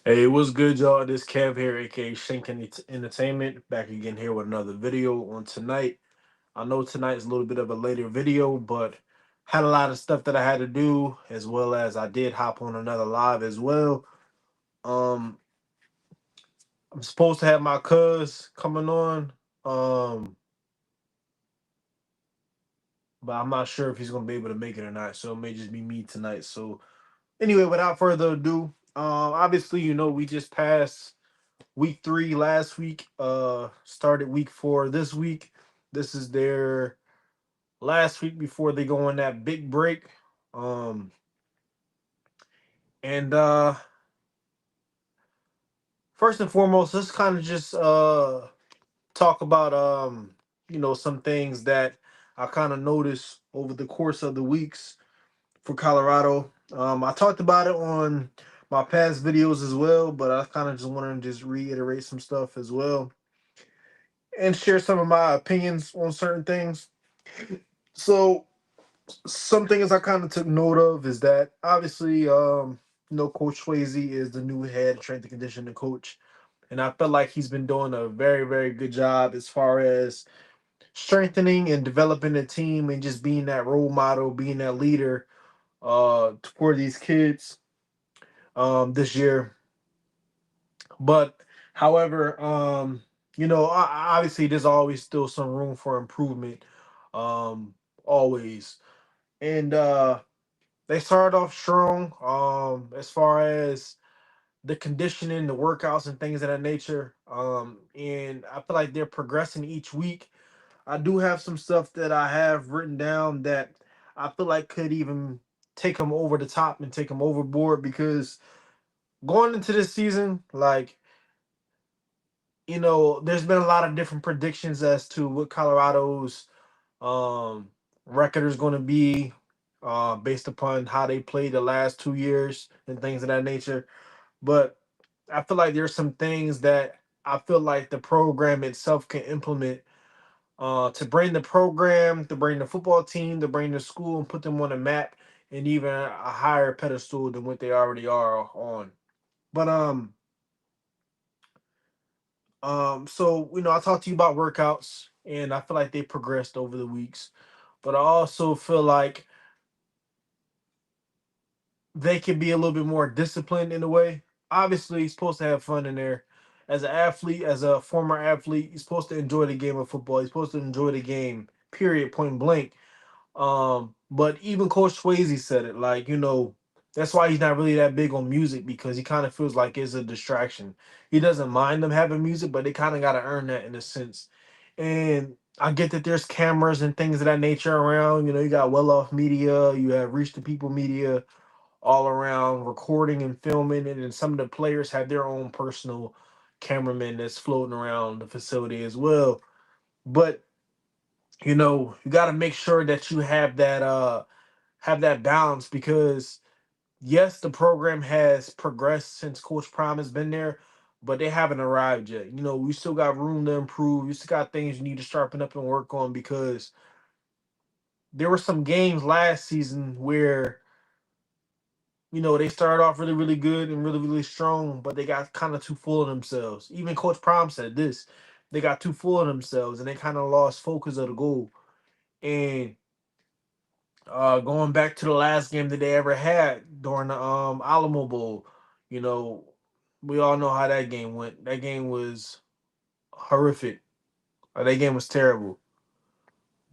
Hey, what's good, y'all? This Kev here, aka Shank Entertainment, back again here with another video on tonight. I know tonight's a little bit of a later video, but had a lot of stuff that I had to do, as well as I did hop on another live as well. Um, I'm supposed to have my cuz coming on, um, but I'm not sure if he's gonna be able to make it or not. So it may just be me tonight. So anyway, without further ado, obviously we just passed week 3 last week, started week 4 this week. This is their last week before they go on that big break. um and First and foremost, let's kind of just talk about some things that I kind of noticed over the course of the weeks for Colorado. I talked about it on my past videos as well, but I kind of just wanted to just reiterate some stuff as well and share some of my opinions on certain things. So some things I kind of took note of is that obviously, Coach Swayze is the new head strength and conditioning coach, and I feel like he's been doing a very, very good job as far as strengthening and developing the team and just being that role model, being that leader for these kids this year. But however, obviously there's always still some room for improvement, always. And they started off strong, as far as the conditioning, the workouts, and things of that nature. And I feel like they're progressing each week. I do have some stuff that I have written down that I feel like could even take them over the top and take them overboard, because going into this season, like, there's been a lot of different predictions as to what Colorado's um record is going to be, based upon how they played the last 2 years and things of that nature. But I feel like there's some things that I feel like the program itself can implement, to bring the program, to bring the football team, to bring the school and put them on a map and even a higher pedestal than what they already are on. But so I talked to you about workouts, and I feel like they progressed over the weeks. But I also feel like they can be a little bit more disciplined in a way. Obviously, you're supposed to have fun in there. As an athlete, as a former athlete, you're supposed to enjoy the game of football. You're supposed to enjoy the game, period, point blank. But even Coach Swayze said it, like, that's why he's not really that big on music, because he kind of feels like it's a distraction. He doesn't mind them having music, but they kind of got to earn that in a sense. And I get that there's cameras and things of that nature around. You got Well Off Media, you have Reach the People Media, all around recording and filming, and then some of the players have their own personal cameraman that's floating around the facility as well. But you got to make sure that you have that balance, because yes, the program has progressed since Coach Prime has been there, but they haven't arrived yet. We still got room to improve. We still got things you need to sharpen up and work on, because there were some games last season where they started off really, really good and really, really strong, but they got kind of too full of themselves. Even Coach Prom said this. They got too full of themselves and they kind of lost focus of the goal. And going back to the last game that they ever had during the Alamo Bowl, you know, we all know how that game went. That game was horrific. That game was terrible.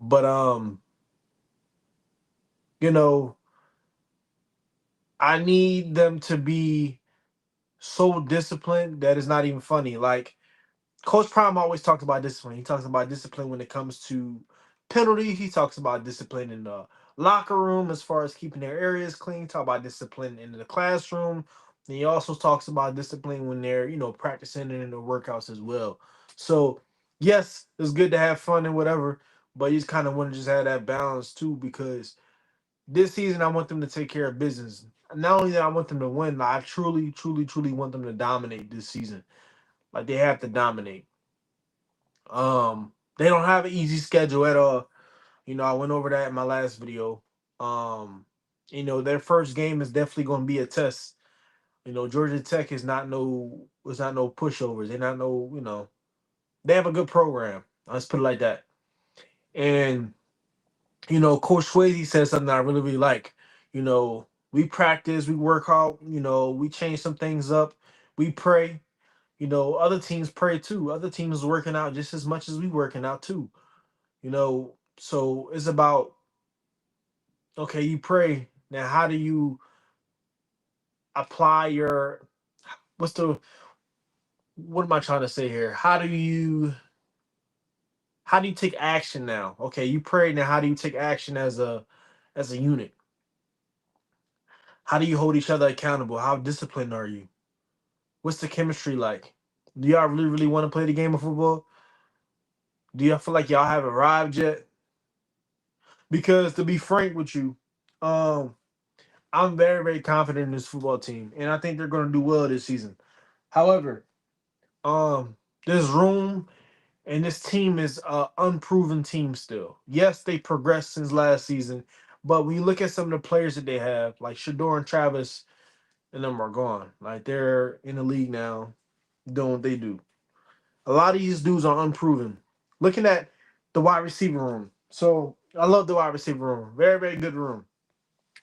But you know, I need them to be so disciplined that it's not even funny. Like, Coach Prime always talks about discipline. He talks about discipline when it comes to penalty. He talks about discipline in the locker room as far as keeping their areas clean. Talk about discipline in the classroom. And he also talks about discipline when they're, practicing and in the workouts as well. So yes, it's good to have fun and whatever, but you just kind of want to just have that balance too, because this season I want them to take care of business. Not only that I want them to win, I truly, truly, truly want them to dominate this season. Like, they have to dominate. They don't have an easy schedule at all. I went over that in my last video. Um, their first game is definitely going to be a test. Georgia Tech is not no pushovers. They're not no, they have a good program. Let's put it like that. And Coach Swayze said something I really, really like. We practice, we work out, we change some things up, we pray. Other teams pray too. Other teams working out just as much as we working out too. So it's about, okay, you pray. Now how do you apply your what's the what am I trying to say here? How do you take action now? Okay, you pray, now how do you take action as a unit? How do you hold each other accountable? How disciplined are you? What's the chemistry like? Do y'all really, really want to play the game of football? Do y'all feel like y'all have arrived yet? Because to be frank with you, um, I'm very, very confident in this football team, and I think they're going to do well this season. However, there's room, and this team is a unproven team still. Yes, they progressed since last season, but when you look at some of the players that they have, like Shador and Travis, and them are gone. Like they're in the league now, doing what they do. A lot of these dudes are unproven. Looking at the wide receiver room. So I love the wide receiver room. Very, very good room.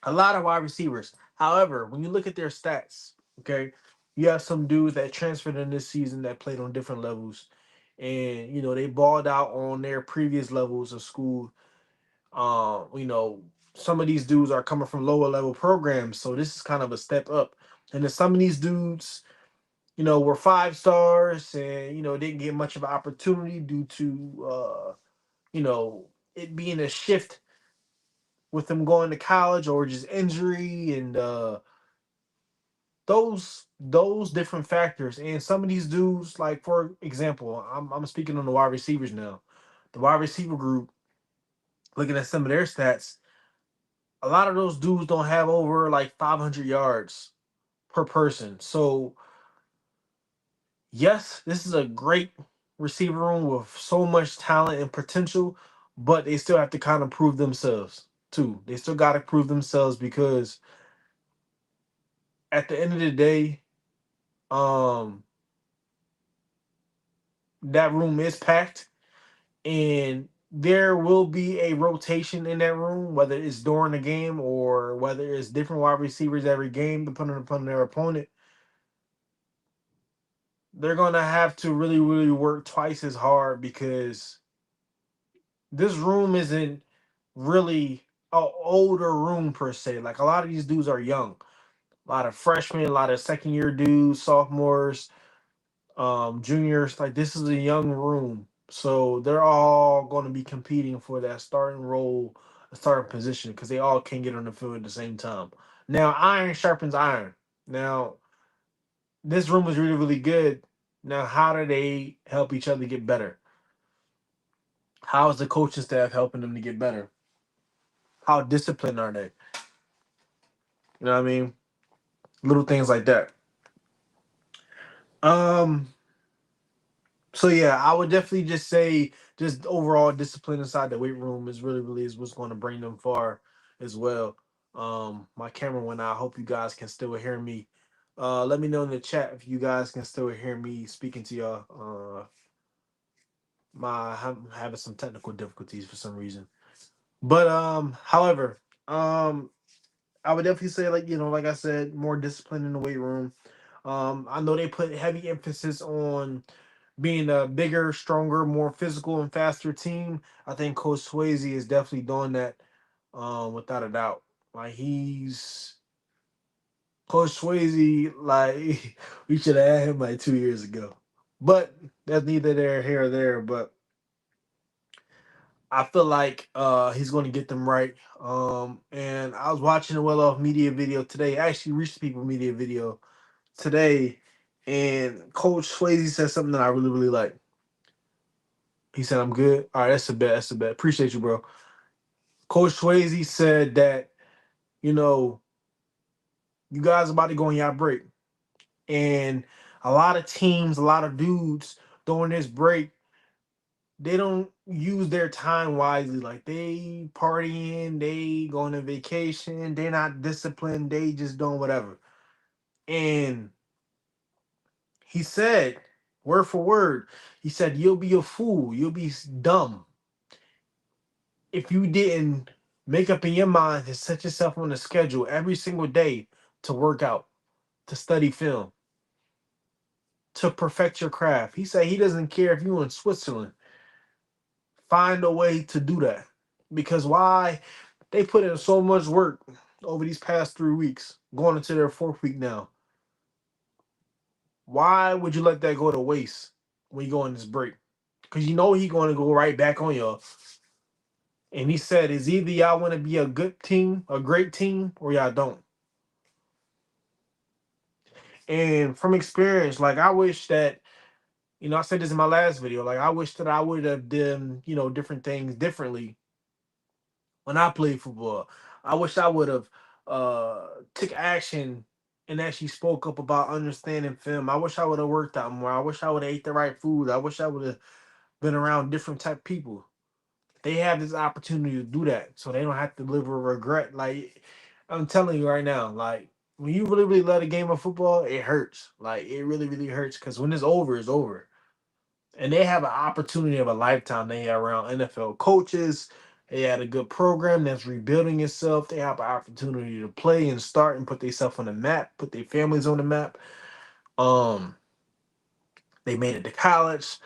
A lot of wide receivers. However, when you look at their stats, okay, you have some dudes that transferred in this season that played on different levels. And, they balled out on their previous levels of school. Some of these dudes are coming from lower level programs. So this is kind of a step up. And then some of these dudes, were 5 stars and, didn't get much of an opportunity due to, you know, it being a shift with them going to college or just injury and those different factors. And some of these dudes, like for example, I'm speaking on the wide receivers now. The wide receiver group, looking at some of their stats, a lot of those dudes don't have over like 500 yards per person. So yes, this is a great receiver room with so much talent and potential, but they still have to kind of prove themselves too. They still got to prove themselves because at the end of the day, um, that room is packed, and there will be a rotation in that room, whether it's during the game or whether it's different wide receivers every game, depending upon their opponent. They're gonna have to really, really work twice as hard because this room isn't really a older room per se. Like a lot of these dudes are young. A lot of freshmen, a lot of second year dudes, sophomores, juniors. Like this is a young room. So they're all going to be competing for that starting role, a starting position, because they all can get on the field at the same time. Now, iron sharpens iron. Now, this room is really, really good. Now, how do they help each other get better? How is the coaching staff helping them to get better? How disciplined are they? You know what I mean? Little things like that. Um, so yeah, I would definitely just say just overall discipline inside the weight room is really, really is what's going to bring them far as well. My camera went out. I hope you guys can still hear me. Let me know in the chat if you guys can still hear me speaking to y'all. I'm having some technical difficulties for some reason. But however, I would definitely say like I said, more discipline in the weight room. I know they put heavy emphasis on being a bigger, stronger, more physical and faster team. I think Coach Swayze is definitely doing that, without a doubt. Like he's Coach Swayze, like we should have had him like 2 years ago. But that's neither there here or there. But I feel like he's going to get them right. And I was watching a well off media video today. Actually, Reached People media video today, and Coach Swayze said something that I really, really like. He said, "I'm good." All right, that's a bet. That's a bet. Appreciate you, bro. Coach Swayze said that you know you guys about to go on your break, and a lot of teams, a lot of dudes during this break, they don't use their time wisely. Like they partying, they going on vacation, they not disciplined, they just doing whatever. And he said, word for word, he said, "You'll be a fool. You'll be dumb if you didn't make up in your mind to set yourself on a schedule every single day to work out, to study film, to perfect your craft." He said he doesn't care if you're in Switzerland. Find a way to do that. Because why? They put in so much work over these past 3 weeks, going into their fourth week now. Why would you let that go to waste when you go on this break? Because you know he's going to go right back on y'all. And he said, "It's either y'all want to be a good team, a great team, or y'all don't." And from experience, like I wish that, I said this in my last video, like I wish that I would have done, different things differently when I played football. I wish I would have took action and actually spoke up about understanding film. I wish I would have worked out more. I wish I would have ate the right food. I wish I would have been around different type of people. They have this opportunity to do that, so they don't have to live with regret. Like I'm telling you right now, like when you really, really love a game of football, it hurts. Like it really, really hurts because when it's over, it's over. And they have an opportunity of a lifetime. They are around NFL coaches. They had a good program that's rebuilding itself. They have an opportunity to play and start and put themselves on the map, put their families on the map. Um, they made it to college.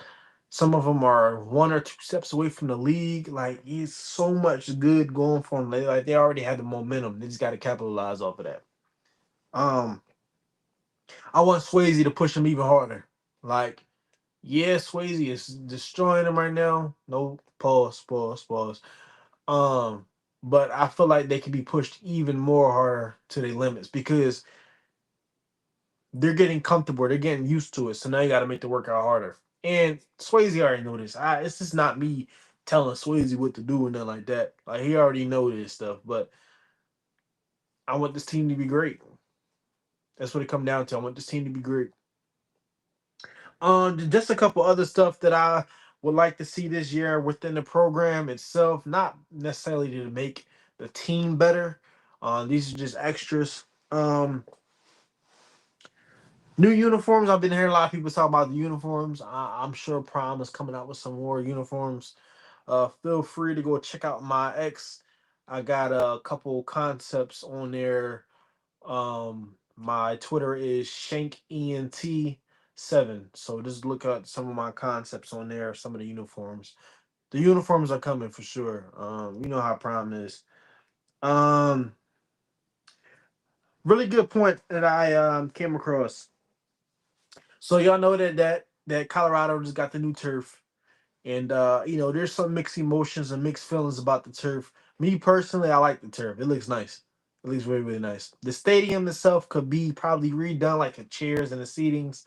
Some of them are 1 or 2 steps away from the league. Like it's so much good going for them. They already had the momentum. They just got to capitalize off of that. Um, I want Swayze to push him even harder. Like, yeah, Swayze is destroying him right now. No pause, pause, pause. Um, but I feel like they can be pushed even more harder to their limits because they're getting comfortable. They're getting used to it. So now you got to make the workout harder. And Swayze already know this. It's just not me telling Swayze what to do and nothing like that. Like he already know this stuff. But I want this team to be great. That's what it come down to. I want this team to be great. Just a couple other stuff that I would like to see this year within the program itself. Not necessarily to make the team better. These are just extras. New uniforms. I've been hearing a lot of people talk about the uniforms. I'm sure Prime is coming out with some more uniforms. Feel free to go check out my X. I got a couple concepts on there. My Twitter is Shank ENT 7. So just look at some of my concepts on there. Some of the uniforms. The uniforms are coming for sure. You know how Prime is. Um, Really good point that I came across. So y'all know that Colorado just got the new turf, and there's some mixed emotions and mixed feelings about the turf. Me personally, I like the turf. It looks nice. It looks really, really nice. The stadium itself could be probably redone, like the chairs and the seatings,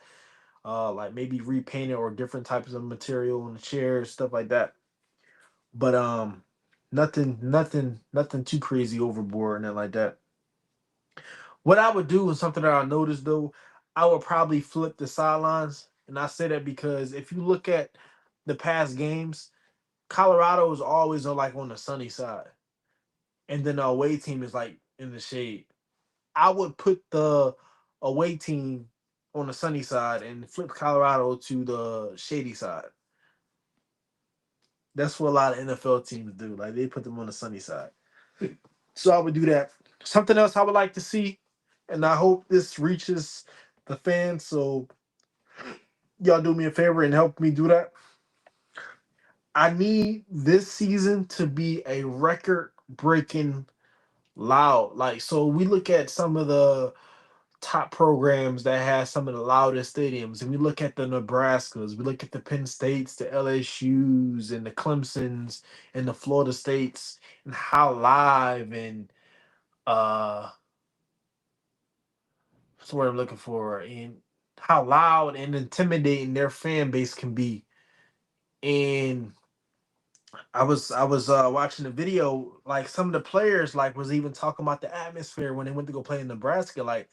like maybe repainted or different types of material on the chairs, stuff like that. But nothing too crazy overboard and nothing like that. What I would do is something that I noticed though, I would probably flip the sidelines. And I say that because if you look at the past games, Colorado is always on the sunny side. And then the away team is like in the shade. I would put the away team on the sunny side and flip Colorado to the shady side. That's what a lot of NFL teams do. Like they put them on the sunny side. So I would do that. Something else I would like to see, and I hope this reaches the fans. So y'all do me a favor and help me do that. I need this season to be a record breaking loud. Like so we look at some of the top programs that have some of the loudest stadiums, and we look at the Nebraskas, we look at the Penn States, the LSU's and the Clemson's and the Florida States, and how live and uh what's the word I'm looking for, and how loud and intimidating their fan base can be. And I was watching the video, like some of the players like was even talking about the atmosphere when they went to go play in Nebraska. Like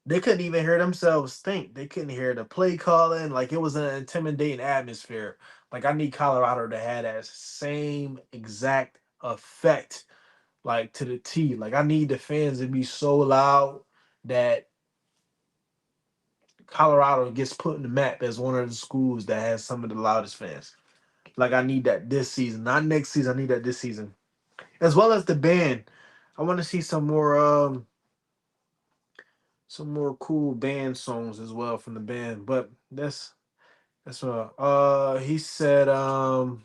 they couldn't even hear themselves think. They couldn't hear the play calling. Like it was an intimidating atmosphere. Like I need Colorado to have that same exact effect, like to the T. Like I need the fans to be so loud that Colorado gets put in the map as one of the schools that has some of the loudest fans. Like I need that this season, not next season. I need that this season, as well as the band. I want to see some more cool band songs as well from the band. But that's what he said. Uh,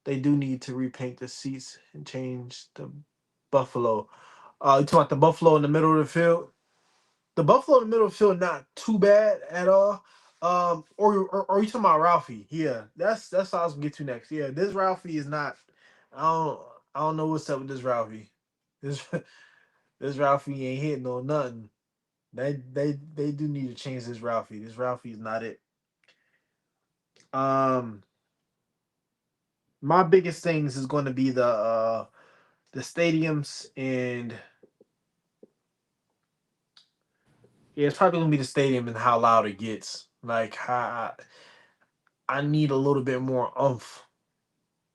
they do need to repaint the seats and change the buffalo. You talking about the buffalo in the middle of the field? The buffalo in the middle of the field not too bad at all. Or you talking about Ralphie? Yeah, that's what I was gonna get to next. Yeah, this Ralphie is not. I don't I don't know what's up with this Ralphie. This this Ralphie ain't hitting on nothing. They do need to change this Ralphie. This Ralphie is not it. Um, my biggest things is going to be the stadiums, and yeah, it's probably gonna be the stadium and how loud it gets. Like how I need a little bit more oomph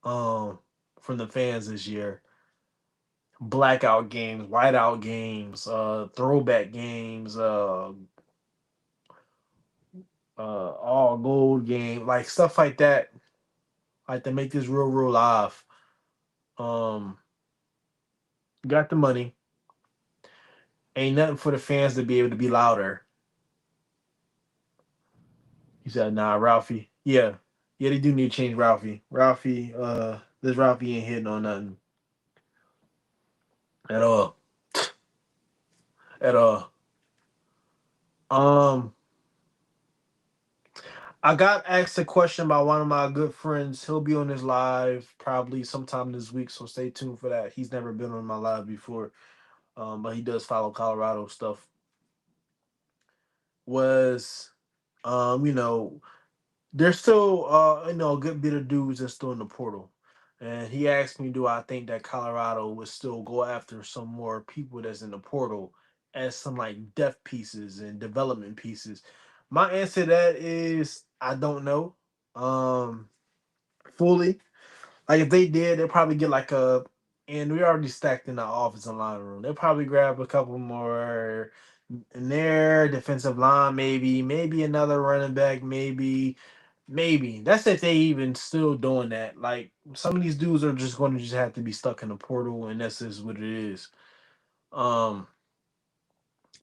um from the fans this year. Blackout games, whiteout games, throwback games, all gold game, like stuff like that. Like to make this real live. Um, got the money. Ain't nothing for the fans to be able to be louder. He said, "Nah, Ralphie. Yeah, yeah, they do need to change Ralphie. Ralphie, this Ralphie ain't hitting on nothing at all, at all." Um, I got asked a question by one of my good friends. He'll be on his live probably sometime this week, so stay tuned for that. He's never been on my live before, but he does follow Colorado stuff. Was, you know, there's still a good bit of dudes that's still in the portal. And he asked me, do I think that Colorado would still go after some more people that's in the portal as some like depth pieces and development pieces? My answer to that is I don't know. Um fully. Like if they did, they'd probably get like a and we already stacked in the offensive line room. They'll probably grab a couple more in their defensive line, maybe another running back, maybe. That's if they even still doing that. Like some of these dudes are just going to just have to be stuck in the portal, and that's just what it is. Um,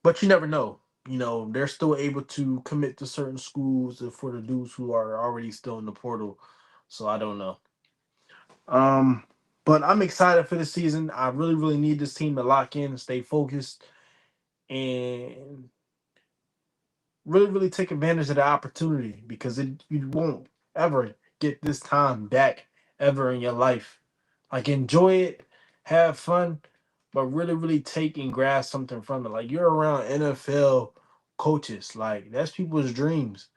but you never know. You know, they're still able to commit to certain schools for the dudes who are already still in the portal. So I don't know. Um, but I'm excited for the season. I really need this team to lock in and stay focused and really take advantage of the opportunity because you won't ever get this time back ever in your life. Like enjoy it, have fun, but really take and grasp something from it. Like you're around NFL coaches, like that's people's dreams.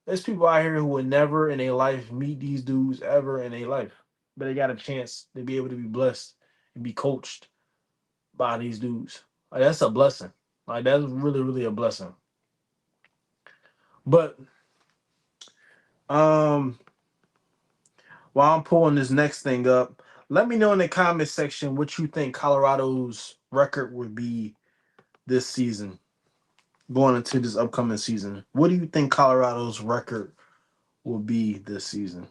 There's people out here who would never in their life meet these dudes ever in their life, but they got a chance to be able to be blessed and be coached by these dudes. Like that's a blessing. Like that's really a blessing. But um while I'm pulling this next thing up, let me know in the comment section what you think Colorado's record would be this season, going into this upcoming season. What do you think Colorado's record will be this season?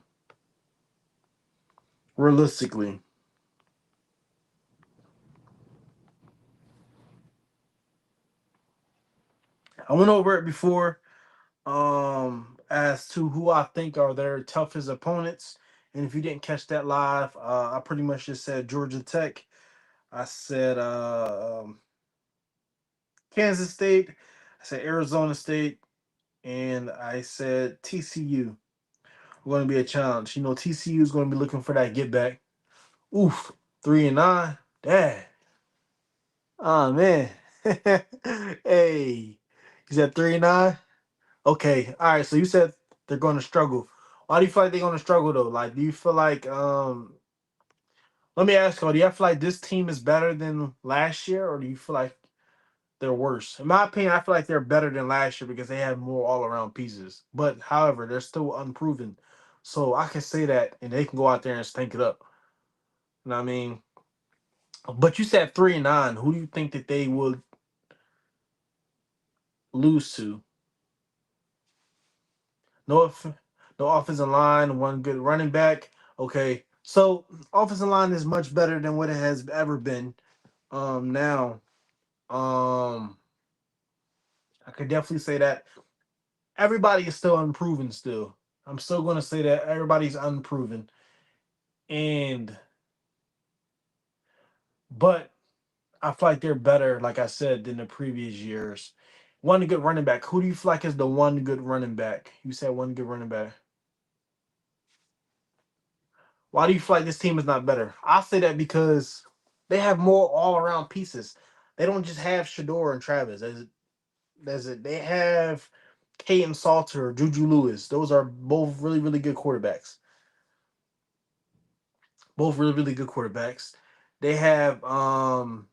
Realistically, I went over it before as to who I think are their toughest opponents. And if you didn't catch that live, I pretty much just said Georgia Tech. I said Kansas State. I said Arizona State, and I said TCU are going to be a challenge. You know, TCU is going to be looking for that get back. Oof, 3-9. Dad. Oh man. Hey, you said 3-9. Okay, all right. So you said they're going to struggle. Why do you feel like they're going to struggle though? Like, do you feel like Let me ask you, do you feel like this team is better than last year, or do you feel like they're worse? In my opinion, I feel like they're better than last year because they have more all around pieces. But however, they're still unproven. So I can say that and they can go out there and stink it up. You know what I mean? But you said 3-9. Who do you think that they would lose to? No, no offensive line, one good running back. Okay, so offensive line is much better than what it has ever been. Now, um, I could definitely say that everybody is still unproven. Still, I'm still going to say that everybody's unproven, and but I feel like they're better, like I said, than the previous years. One good running back. Who do you feel like is the one good running back? You said one good running back. Why do you feel like this team is not better? I say that because they have more all around pieces. They don't just have Shador and Travis. There's it. They have Caden Salter, Juju Lewis. Those are both really, really good quarterbacks. Both really, really good quarterbacks. They have the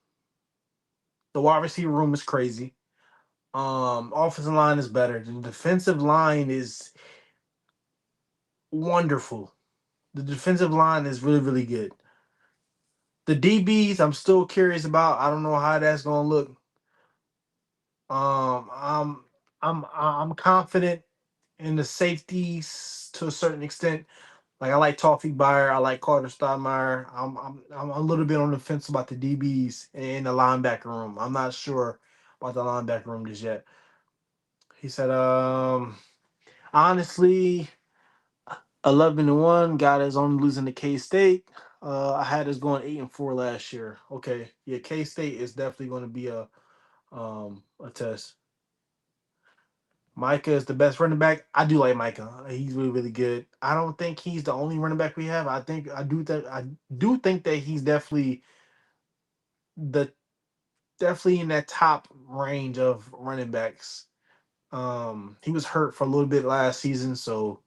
wide receiver room is crazy. Offensive line is better. The defensive line is wonderful. The defensive line is really, really good. The DBs, I'm still curious about. I don't know how that's gonna look. Um, I'm I'm confident in the safeties to a certain extent. Like I like Toffee Buyer, I like Carter Steinmeier. I'm a little bit on the fence about the DBs in the linebacker room. I'm not sure about the linebacker room just yet. He said, honestly, 11-1. Got his only losing to K State. I had us going 8-4 last year. Okay, yeah, K State is definitely going to be a test. Micah is the best running back. I do like Micah. He's really, really good. I don't think he's the only running back we have. I do think that he's the definitely in that top range of running backs. He was hurt for a little bit last season, so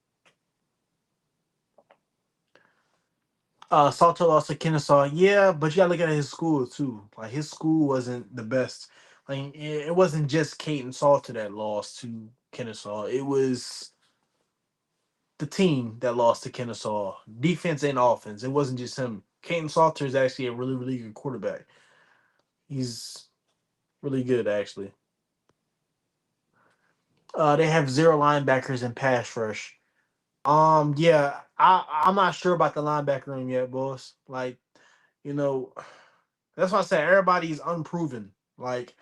Salto lost to Kennesaw. Yeah, but you gotta look at his school too. Like his school wasn't the best. Like it wasn't just Kate and Salter that lost to Kennesaw. It was the team that lost to Kennesaw, defense and offense. It wasn't just him. Caden Salter is actually a really, really good quarterback. He's really good, actually. They have zero linebackers in pass rush. Yeah, I'm not sure about the linebacker room yet, boss. Like, you know, that's why I said everybody's unproven. Like,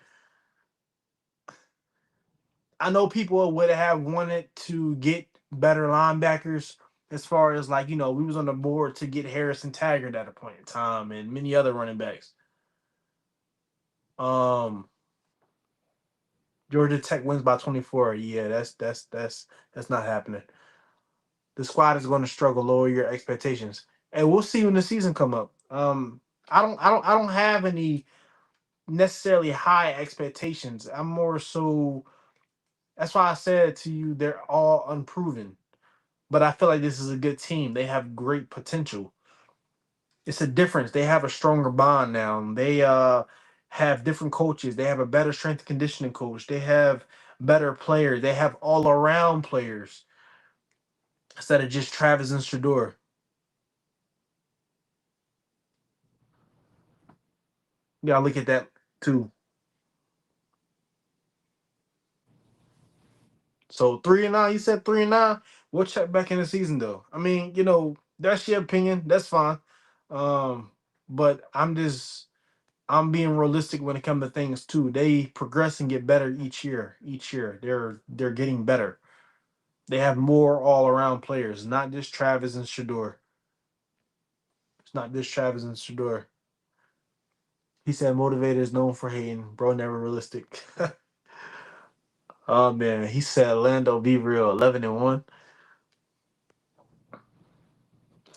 I know people would have wanted to get better linebackers as far as like, we was on the board to get Harrison Taggart at a point in time and many other running backs. Um, Georgia Tech wins by 24. Yeah, that's not happening. The squad is going to struggle. Lower your expectations, and we'll see when the season come up. I don't have any necessarily high expectations. I'm more so. That's why I said to you, they're all unproven. But I feel like this is a good team. They have great potential. It's a difference. They have a stronger bond now. They have different coaches. They have a better strength and conditioning coach. They have better players. They have all around players instead of just Travis and Shador. You gotta look at that too. So 3-9, you said 3-9. We'll check back in the season though. I mean, that's your opinion. That's fine. Um, but I'm being realistic when it comes to things too. They progress and get better each year. Each year, they're getting better. They have more all around players, not just Travis and Shador. It's not just Travis and Shador. He said motivator is known for hating, bro. Never realistic. Oh man, he said Lando be real, 11-1.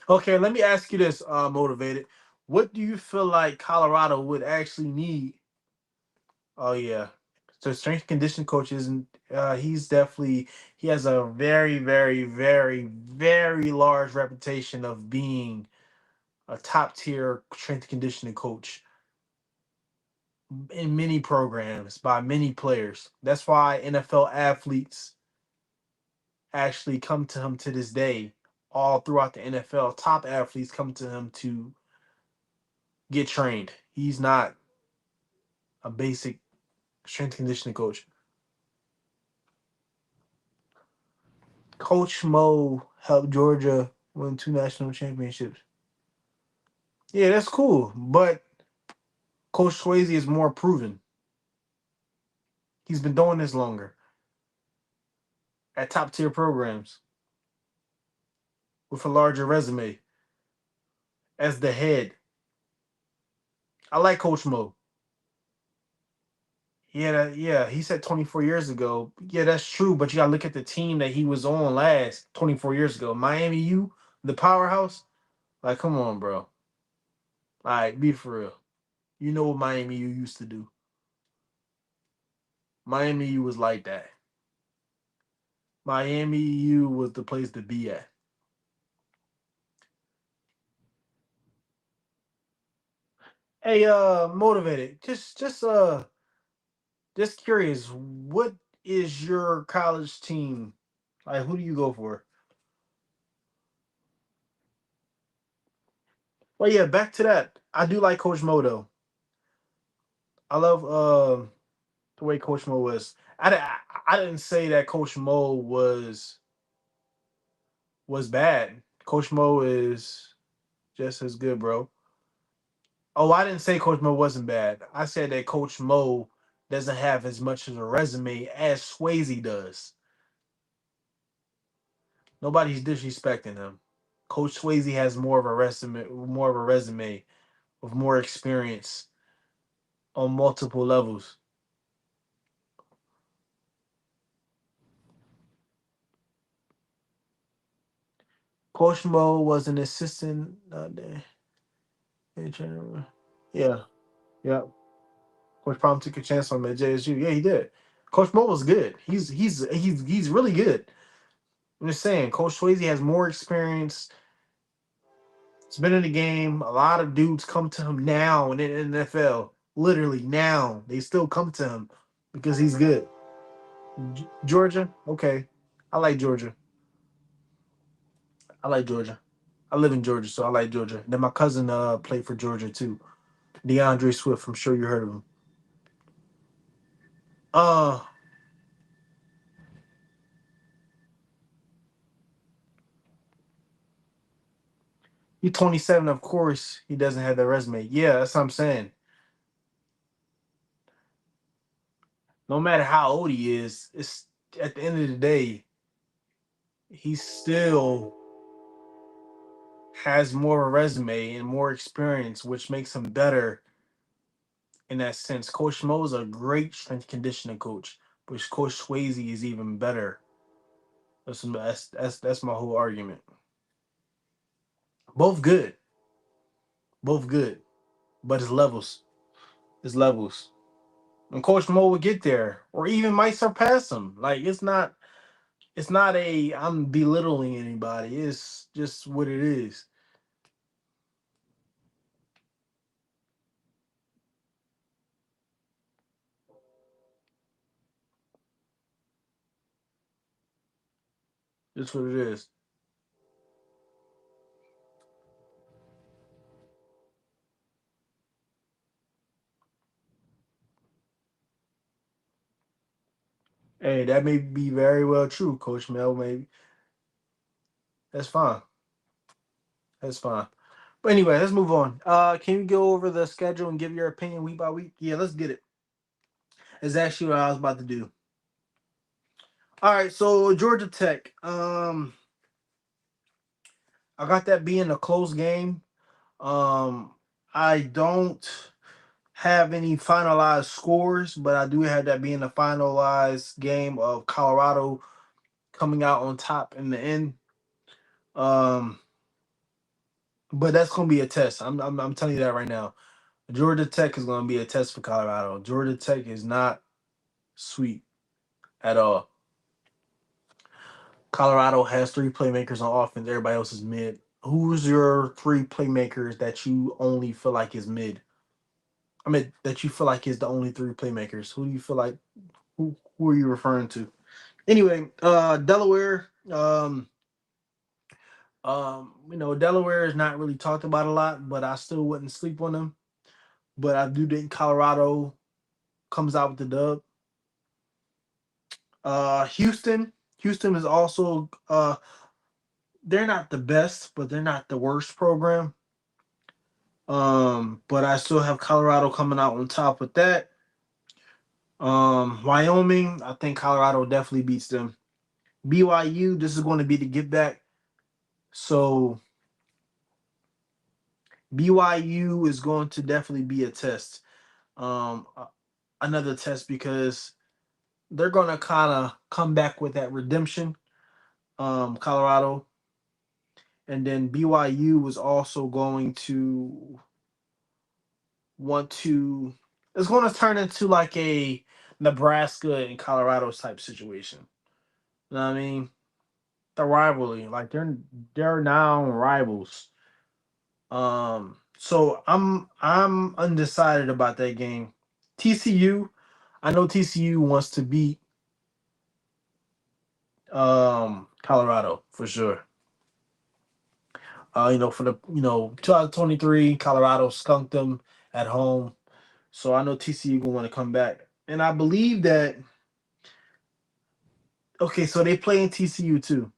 Okay, let me ask you this, motivated. What do you feel like Colorado would actually need? Oh yeah. So strength condition coach isn't he has a very, very, very, very large reputation of being a top tier strength conditioning coach in many programs by many players. That's why NFL athletes actually come to him to this day. All throughout the NFL, top athletes come to him to get trained. He's not a basic strength conditioning coach. Coach Mo helped Georgia win 2 national championships. Yeah, that's cool. But Coach Swayze is more proven. He's been doing this longer at top tier programs with a larger resume as the head. I like Coach Mo. Yeah, he said 24 years ago. Yeah, that's true. But you gotta look at the team that he was on last 24 years ago. Miami U, the powerhouse. Like, come on, bro. All right, be for real. You know what Miami U used to do. Miami U was like that. Miami U was the place to be at. Hey, motivated. Just curious. What is your college team? Like, who do you go for? Well, yeah. Back to that. I do like Coach Moto. I love the way Coach Mo was. I didn't say that Coach Mo was bad. Coach Mo is just as good, bro. Oh, I didn't say Coach Mo wasn't bad. I said that Coach Mo doesn't have as much of a resume as Swayze does. Nobody's disrespecting him. Coach Swayze has more of a resume with more experience on multiple levels. Coach Mo was an assistant. Yeah, yeah. Coach Prom took a chance on him at JSU. Yeah, he did. Coach Mo was good. He's really good. I'm just saying, Coach Swayze has more experience. He's been in the game. A lot of dudes come to him now in the NFL. Literally now, they still come to him because he's good. Georgia, okay. I like Georgia. I like Georgia. I live in Georgia, so I like Georgia. Then my cousin played for Georgia too. DeAndre Swift. I'm sure you heard of him. Uh, he's 27. Of course, he doesn't have that resume. Yeah, that's what I'm saying. No matter how old he is, it's at the end of the day, he still has more of a resume and more experience, which makes him better in that sense. Coach Mo is a great strength conditioning coach, but Coach Swayze is even better. That's my whole argument. Both good, both good, but it's levels. It's levels. And Coach Mo will get there, or even might surpass him. Like it's not a I'm belittling anybody. It's just what it is. It's what it is. Hey, that may be very well true, Coach Mel. Maybe that's fine. That's fine. But anyway, let's move on. Can you go over the schedule and give your opinion week by week? Yeah, let's get it. It's actually what I was about to do. All right, so Georgia Tech. I got that being a close game. Um, I don't have any finalized scores, but I do have that being a finalized game of Colorado coming out on top in the end. Um, but that's gonna be a test. I'm telling you that right now. Georgia Tech is gonna be a test for Colorado. Georgia Tech is not sweet at all. Colorado has three playmakers on offense. Everybody else is mid. Who's your three playmakers that you only feel like is mid? I mean, that you feel like is the only three playmakers. Who do you feel like? Who are you referring to? Anyway, Delaware. Delaware is not really talked about a lot, but I still wouldn't sleep on them. but I do think Colorado comes out with the dub. Houston is also they're not the best, but they're not the worst program. But I still have Colorado coming out on top with that. Wyoming, I think Colorado definitely beats them. BYU, this is going to be the get back. So BYU is going to definitely be a test. Another test because they're going to kind of come back with that redemption. Colorado, and then BYU is also going to want to. It's going to turn into like a Nebraska and Colorado type situation. You know what I mean? The rivalry, like they're now rivals. So I'm undecided about that game. TCU, I know TCU wants to beat Colorado for sure. For the 2023, Colorado skunked them at home. So I know TCU gonna want to come back. And I believe that okay, so they play in TCU too.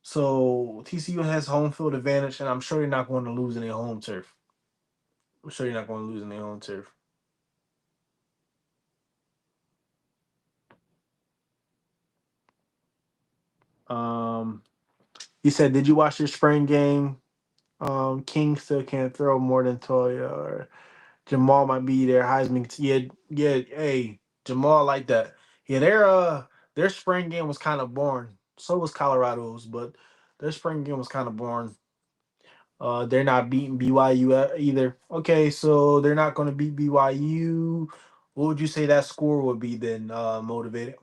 So TCU has home field advantage, and I'm sure you're not going to lose in their home turf. I'm sure you're not going to lose in their home turf. Um, you said, did you watch your spring game? King still can't throw more than Toya or Jamal might be there. Heisman, yeah, yeah. Hey, Jamal like that. Yeah, their spring game was kind of boring. So was Colorado's, but their spring game was kind of boring. They're not beating BYU either. Okay, so they're not going to beat BYU. What would you say that score would be then? Motivated,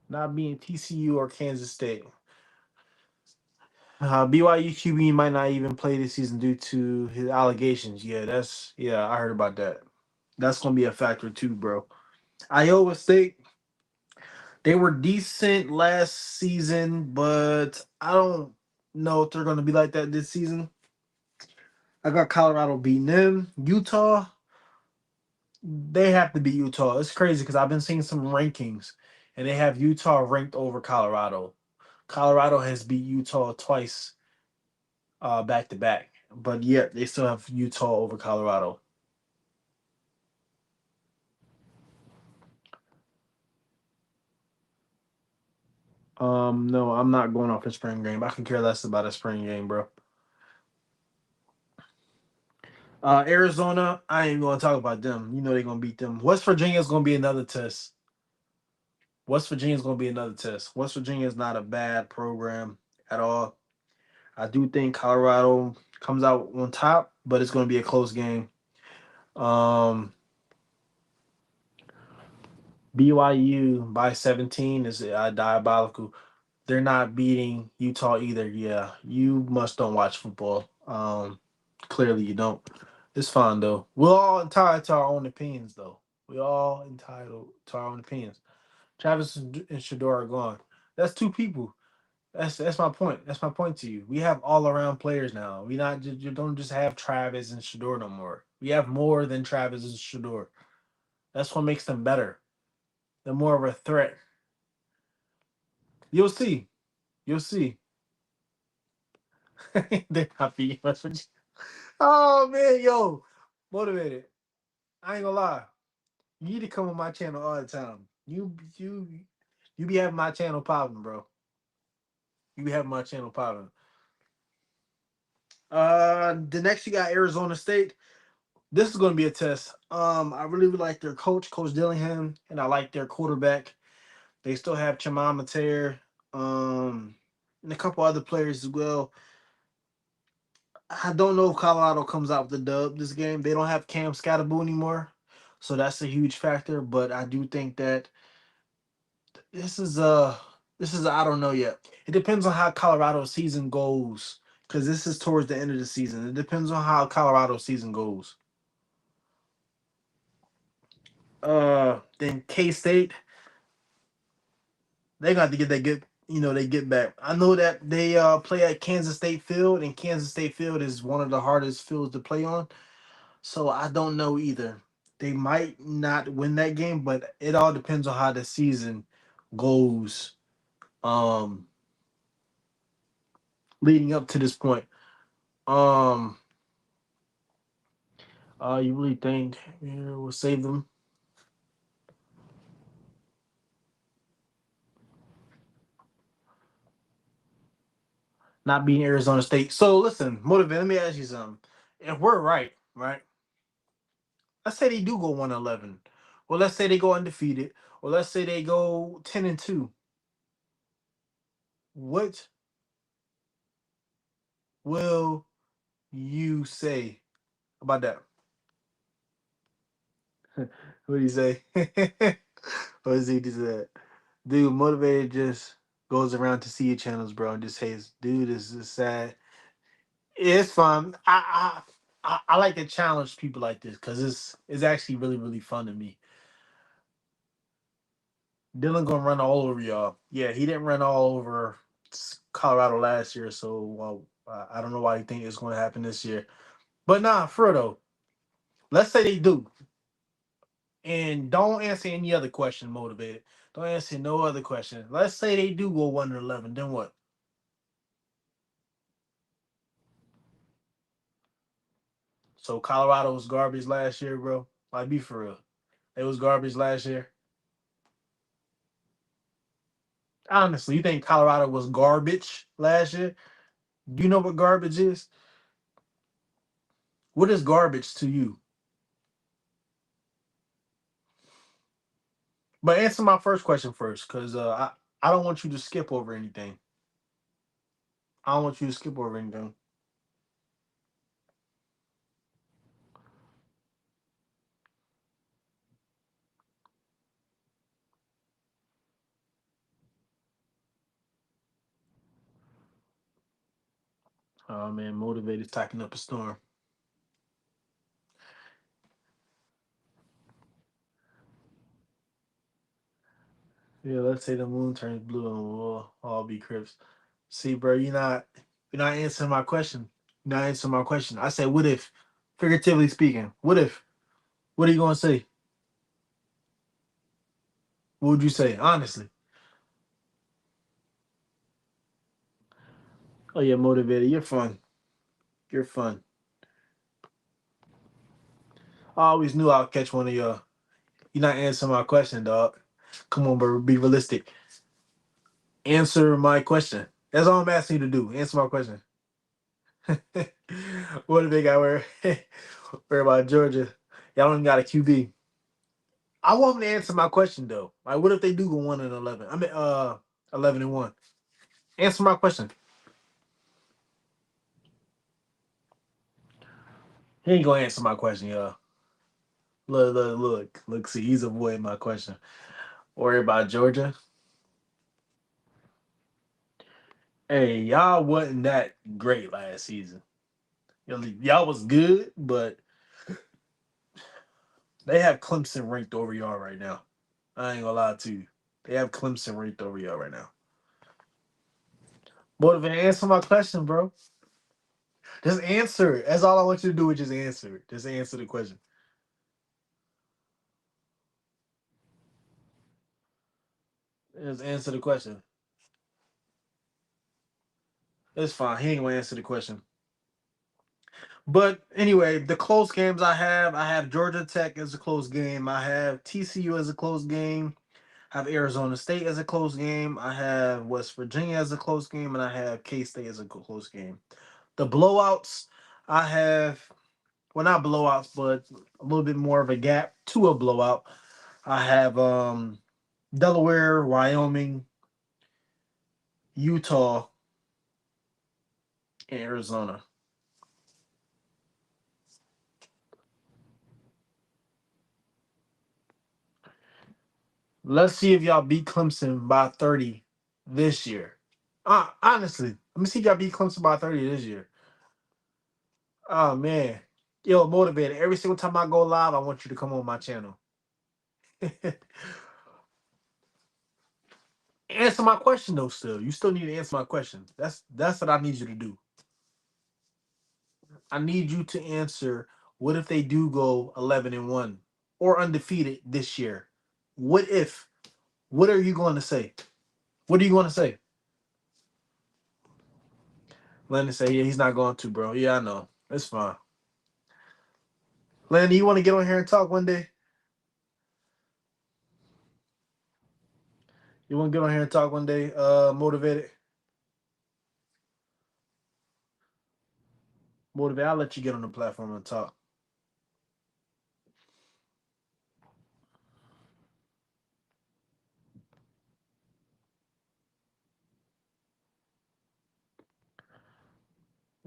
not being TCU or Kansas State. BYU QB might not even play this season due to his allegations. Yeah, I heard about that. That's gonna be a factor too, bro. Iowa State, they were decent last season, but I don't know if they're gonna be like that this season. I got Colorado beating them. Utah, they have to beat Utah. It's crazy because I've been seeing some rankings, and they have Utah ranked over Colorado. Colorado has beat Utah twice, back to back, but yet they still have Utah over Colorado. No, I'm not going off a spring game. I can care less about a spring game, bro. Arizona, I ain't gonna talk about them. You know they're gonna beat them. West Virginia's gonna be another test. West Virginia's gonna be another test. West Virginia is not a bad program at all. I do think Colorado comes out on top, but it's gonna be a close game. Um, BYU by 17 is diabolical. They're not beating Utah either. Yeah, you must don't watch football. Clearly you don't. It's fine though. We're all entitled to our own opinions though. We all entitled to our own opinions. Travis and Shador are gone. That's two people. That's my point. That's my point to you. We have all around players now. We not just you don't just have Travis and Shador no more. We have more than Travis and Shador. That's what makes them better. They're more of a threat. You'll see. You'll see. They're not beating West Virginia. Oh man, yo, motivated. I ain't gonna lie. You need to come on my channel all the time. You be having my channel popping, bro. You be having my channel popping. The next you got Arizona State. This is gonna be a test. I really like their coach, Coach Dillingham, and I like their quarterback. They still have Chimamatair, and a couple other players as well. I don't know if Colorado comes out with the dub this game. They don't have Cam Scatterboo anymore, so that's a huge factor. But I do think that this is I don't know yet. It depends on how Colorado's season goes because this is towards the end of the season. It depends on how Colorado's season goes. Then K State, they got to get that good. they get back. I know that they play at Kansas State Field, and Kansas State Field is one of the hardest fields to play on. So I don't know either. They might not win that game, but it all depends on how the season goes um leading up to this point. Um you really think we'll save them not being Arizona State. So listen, motivate, let me ask you something. If we're right, right? Let's say they do go 1-11. Or let's say they go undefeated. Or let's say they go 10-2. What will you say about that? What do you say? What does he say? Dude, motivated just goes around to see your channels, bro, and just says, "Dude, this is sad." It's fun. I like to challenge people like this because it's actually really really fun to me. Dylan gonna run all over y'all. Yeah, he didn't run all over Colorado last year, so I don't know why you think it's gonna happen this year. But nah, for real though, let's say they do, and don't answer any other question. Motivated. Don't answer no other question. Let's say they do go 1-11. Then what? So Colorado was garbage last year, bro. Like be for real. It was garbage last year. Honestly, you think Colorado was garbage last year? Do you know what garbage is? What is garbage to you? But answer my first question first, because I don't want you to skip over anything. I don't want you to skip over anything. Oh man, motivated tacking up a storm. Yeah, let's say the moon turns blue and we'll all be crips. See, bro, you're not answering my question. You're not answering my question. I said, what if, figuratively speaking, what if? What are you gonna say? What would you say? Honestly. Oh yeah, motivated. You're fun. You're fun. I always knew I'd catch one of y'all. You're not answering my question, dog. Come on, bro. Be realistic. Answer my question. That's all I'm asking you to do. Answer my question. What if they got where? Where about Georgia? Y'all don't even got a QB. I want them to answer my question though. Like, what if they do go 1-11? I mean, 11-1. Answer my question. He ain't gonna answer my question, y'all. Look, look, look, look. See, he's avoiding my question. Worry about Georgia. Hey, y'all wasn't that great last season. Y'all was good, but they have Clemson ranked over y'all right now. I ain't gonna lie to you. They have Clemson ranked over y'all right now. But if you answer my question, bro, just answer it. That's all I want you to do is just answer it. Just answer the question. Just answer the question. It's fine. He ain't gonna answer the question. But anyway, the close games I have Georgia Tech as a close game. I have TCU as a close game. I have Arizona State as a close game. I have West Virginia as a close game, and I have K State as a close game. The blowouts, I have well not blowouts, but a little bit more of a gap to a blowout. I have Delaware, Wyoming, Utah, and Arizona. Let's see if y'all beat Clemson by 30 this year. Honestly, let me see if y'all beat Clemson by 30 this year. Oh man. Yo, motivated. Every single time I go live, I want you to come on my channel. Answer my question though. Still, you still need to answer my question. That's what I need you to do. I need you to answer. What if they do go 11-1 or undefeated this year? What if? What are you going to say? What are you going to say? Lenny say, yeah, he's not going to, bro. Yeah, I know. It's fine. Lenny, you want to get on here and talk one day? You want to get on here and talk one day? Motivated. Motivated. I'll let you get on the platform and talk.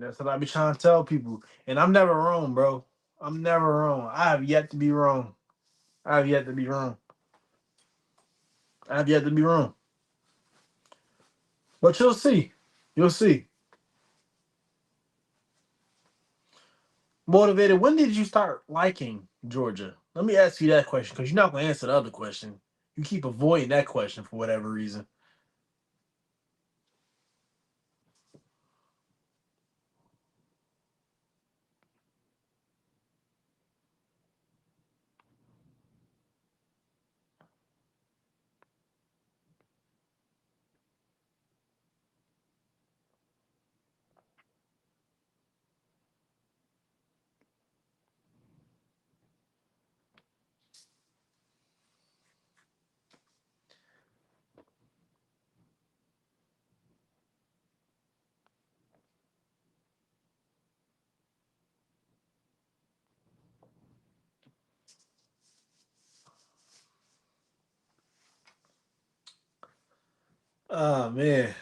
That's what I be trying to tell people. And I'm never wrong, bro. I'm never wrong. I have yet to be wrong. I have yet to be wrong. I have yet to be wrong. But you'll see. You'll see. Motivated. When did you start liking Georgia? Let me ask you that question because you're not going to answer the other question. You keep avoiding that question for whatever reason. Oh, man.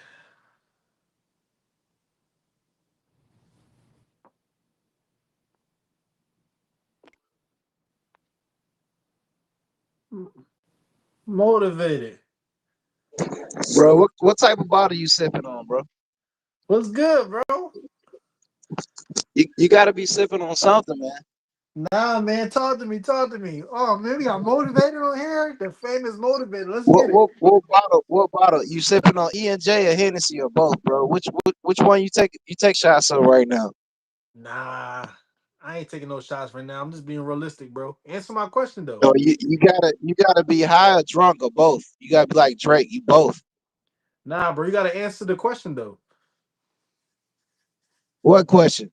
Motivated. Bro, what type of bottle you sipping on, bro? What's good, bro? You got to be sipping on something, man. Nah, man. Talk to me. Talk to me. Oh, man. We got motivated on here. The famous motivated. Let's What get it. what what bottle? What bottle you sipping on? E&J or Hennessy or both, bro? Which one you take? You take shots of right now? Nah. I ain't taking no shots right now. I'm just being realistic, bro. Answer my question, though. No, you gotta be high or drunk or both. You gotta be like Drake. You both. Nah, bro. You got to answer the question, though. What question?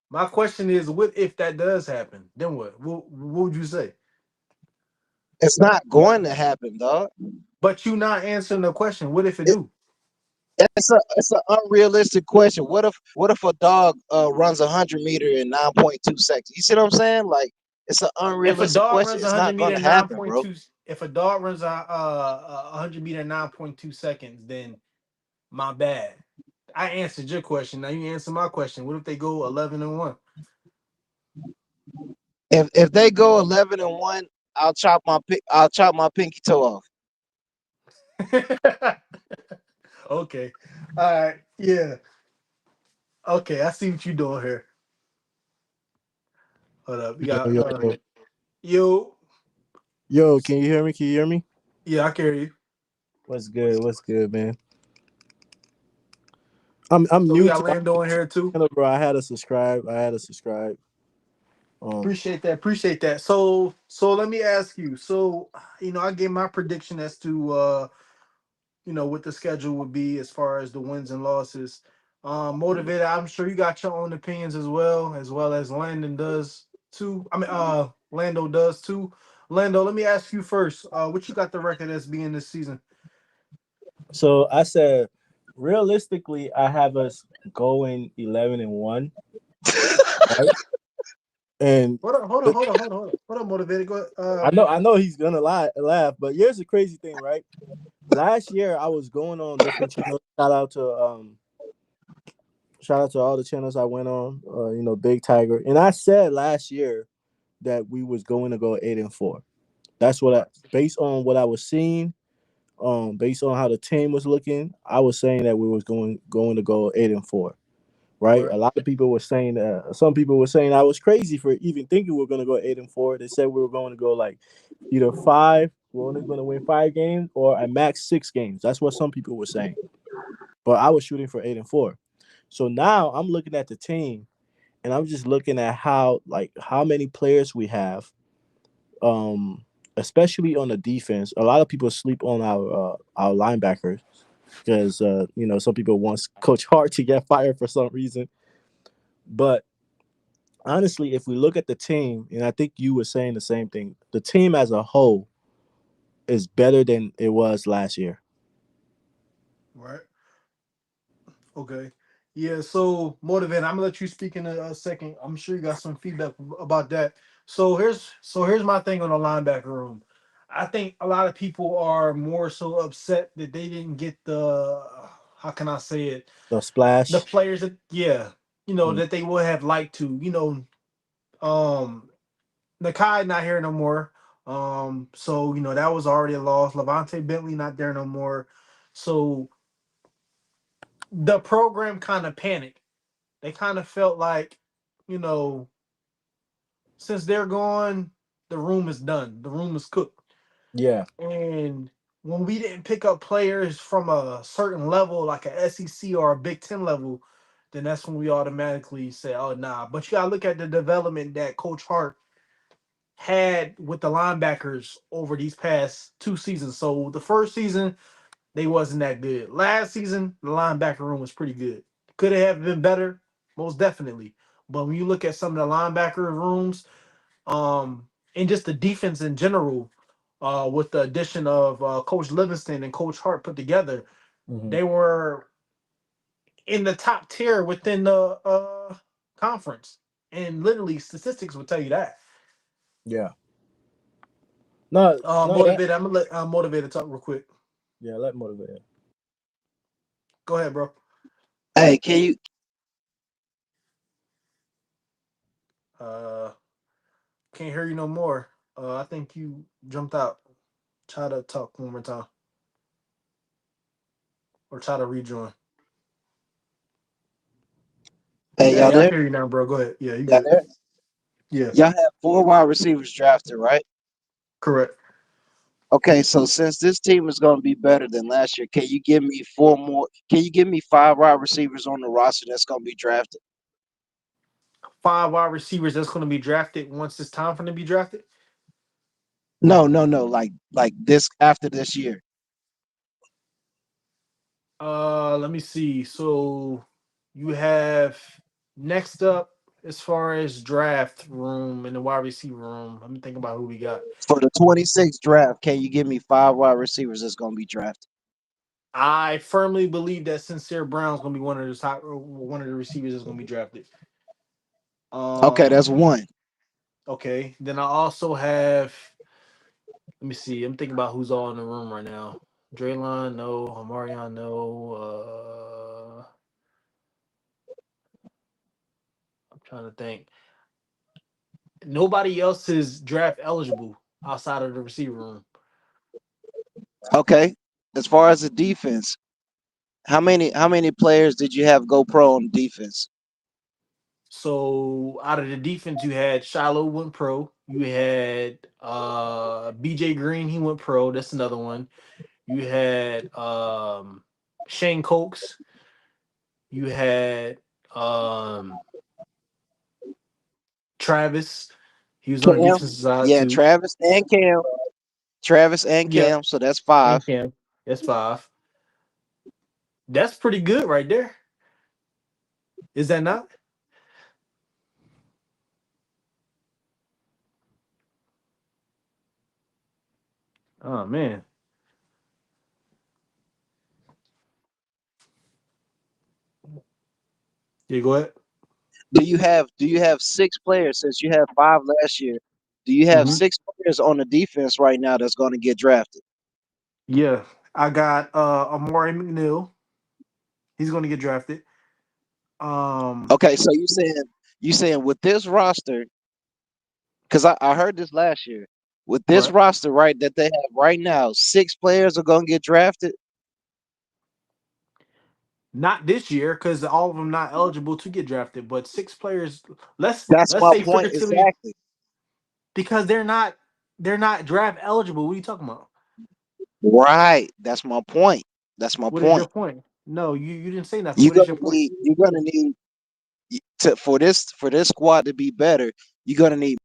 My question is, what if that does happen? Then what? What would you say? It's not going to happen, dog. But you not answering the question. What if it do? It's an unrealistic question. What if a dog runs 100 meter in 9.2 seconds? You see what I'm saying? Like it's an If a unrealistic dog question. runs a It's hundred not going meter to in nine happen, point bro. two, if a dog runs a 100 meter in 9.2 seconds, then my bad. I answered your question. Now you answer my question. What if they go 11-1? If they go 11-1, I'll chop my pinky toe off. Okay. All right. Yeah. Okay. I see what you doing here. Hold up. We Yo, got yo, yo. yo. Yo, can you hear me? Can you hear me? Yeah, I carry you. What's good? What's good, man? I'm So we new got to Lando in here too. channel, bro. I had to subscribe. I had to subscribe. Um, Appreciate that. Appreciate that. So let me ask you. So I gave my prediction as to what the schedule would be as far as the wins and losses. Motivated, I'm sure you got your own opinions as well as Landon does too. I mean, Lando does too. Lando, let me ask you first. What you got the record as being this season? so I said, realistically, I have us going 11-1, right? And Hold on, hold on, hold on, hold on, hold on. Hold on, motivated. Go. I know he's gonna laugh, but here's the crazy thing, right? Last year I was going on different channels. Shout out to all the channels I went on. Big Tiger, and I said last year that we was going to go 8-4. That's what based on what I was seeing, based on how the team was looking, I was saying that we was going to go 8-4. Right? Right. A lot of people were saying that. Some people were saying I was crazy for even thinking we were going to go 8-4. They said we were going to go like either 5 we're only going to win 5 games or at max 6 games. That's what some people were saying. But I was shooting for 8-4. So now I'm looking at the team, and I'm just looking at how many players we have, um, especially on the defense. A lot of people sleep on our linebackers because some people want Coach Hart to get fired for some reason. But honestly, if we look at the team, and I think you were saying the same thing, the team as a whole is better than it was last year. Right. Okay. Yeah. So motivate. I'm gonna let you speak in a second. I'm sure you got some feedback about that. So here's my thing on the linebacker room. I think a lot of people are more so upset that they didn't get the, how can I say it, The the splash. players that, yeah, Mm, that they would have liked to. Nakai not here no more. So that was already a loss. Levante Bentley not there no more. So the program kind of panicked. They kind of felt like, you know, since they're gone, the room is done. The room is cooked. yeah, And when we didn't pick up players from a certain level, like a SEC or a Big Ten level, then that's when we automatically say, "Oh, nah." But you gotta look at the development that Coach Hart had with the linebackers over these past 2 seasons. So the first season they wasn't that good. Last season the linebacker room was pretty good. Could it have been better? Most definitely. But when you look at some of the linebacker rooms, and just the defense in general, with the addition of Coach Livingston and Coach Hart put together, hmm they were in the top tier within the conference. And literally, statistics will tell you that. yeah. No, no, that Motivated. I'm gonna let motivated talk real quick. yeah, let motivate. Go ahead, bro. Hey, can you? Uh, can't hear you no more. I think you jumped out. Try to talk one more time, or try to rejoin. Hey, y'all Hey, I there? hear you now, bro. Go ahead. Yeah, you Y'all good. there? Yeah, Y'all have 4 wide receivers drafted, right? correct. Okay, so since this team is going to be better than last year, can you give me 4 more? Can you give me 5 wide receivers on the roster that's going to be drafted? Five wide receivers that's going to be drafted once it's time for them to be drafted. No, no, no. Like this after this year. Let me see. So you have next up as far as draft room in the wide receiver room. Let me think about who we got. For the 26th draft, can you give me 5 wide receivers that's going to be drafted? I firmly believe that Sincere Brown's going to be one of the top, one of the receivers that's going to be drafted. Okay, that's Um, one. okay. Then I also have. Let me see. I'm thinking about who's all in the room right now. Draylon, no. Amarion, no. I'm trying to think. Nobody else is draft eligible outside of the receiver room. Okay. As far as the defense, how many players did you have go pro on defense? So out of the defense, you had Shiloh went pro. You had BJ Green, he went pro. That's another one. You had Shane Cokes. You had um Travis. He was on the Cam. defensive side Yeah, too. Travis and Cam. Travis and Yeah, Cam. So that's five. and Cam. That's five. That's pretty good right there. Is that not? Oh man. Yeah, go ahead. Do you have 6 players since you had 5 last year? Do you have Hmm. 6 players on the defense right now that's going to get drafted? Yeah. I got Amari McNeil. He's gonna get drafted. Um Okay, so you saying with this roster, because I heard this last year, with this right. roster right that they have right now, 6 players are going to get drafted. Not this year because all of them not eligible to get drafted, but six players. Let's That's let's my say point figuratively exactly. because they're not. They're not draft eligible. What are you talking about? Right. That's my point. That's my What is your point. point? No, you didn't say nothing. You're What is gonna your point? need. You're gonna need to for this squad to be better. You're gonna need.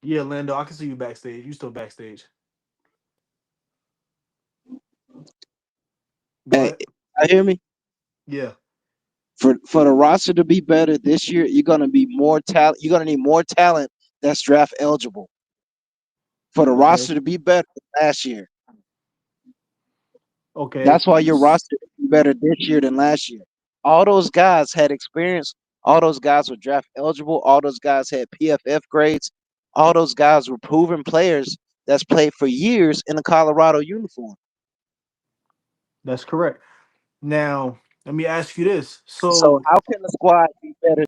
Yeah, Lando, I can see you backstage. You still backstage. Hey, What? I hear me. Yeah. For the roster to be better this year, you're gonna be more talent. You're gonna need more talent that's draft eligible. For the Okay. roster to be better than last year. Okay. That's why your roster is better this year than last year. All those guys had experience. All those guys were draft eligible. All those guys had PFF grades. All those guys were proven players that's played for years in the Colorado uniform. That's correct. Now, let me ask you this. So So how can the squad be better?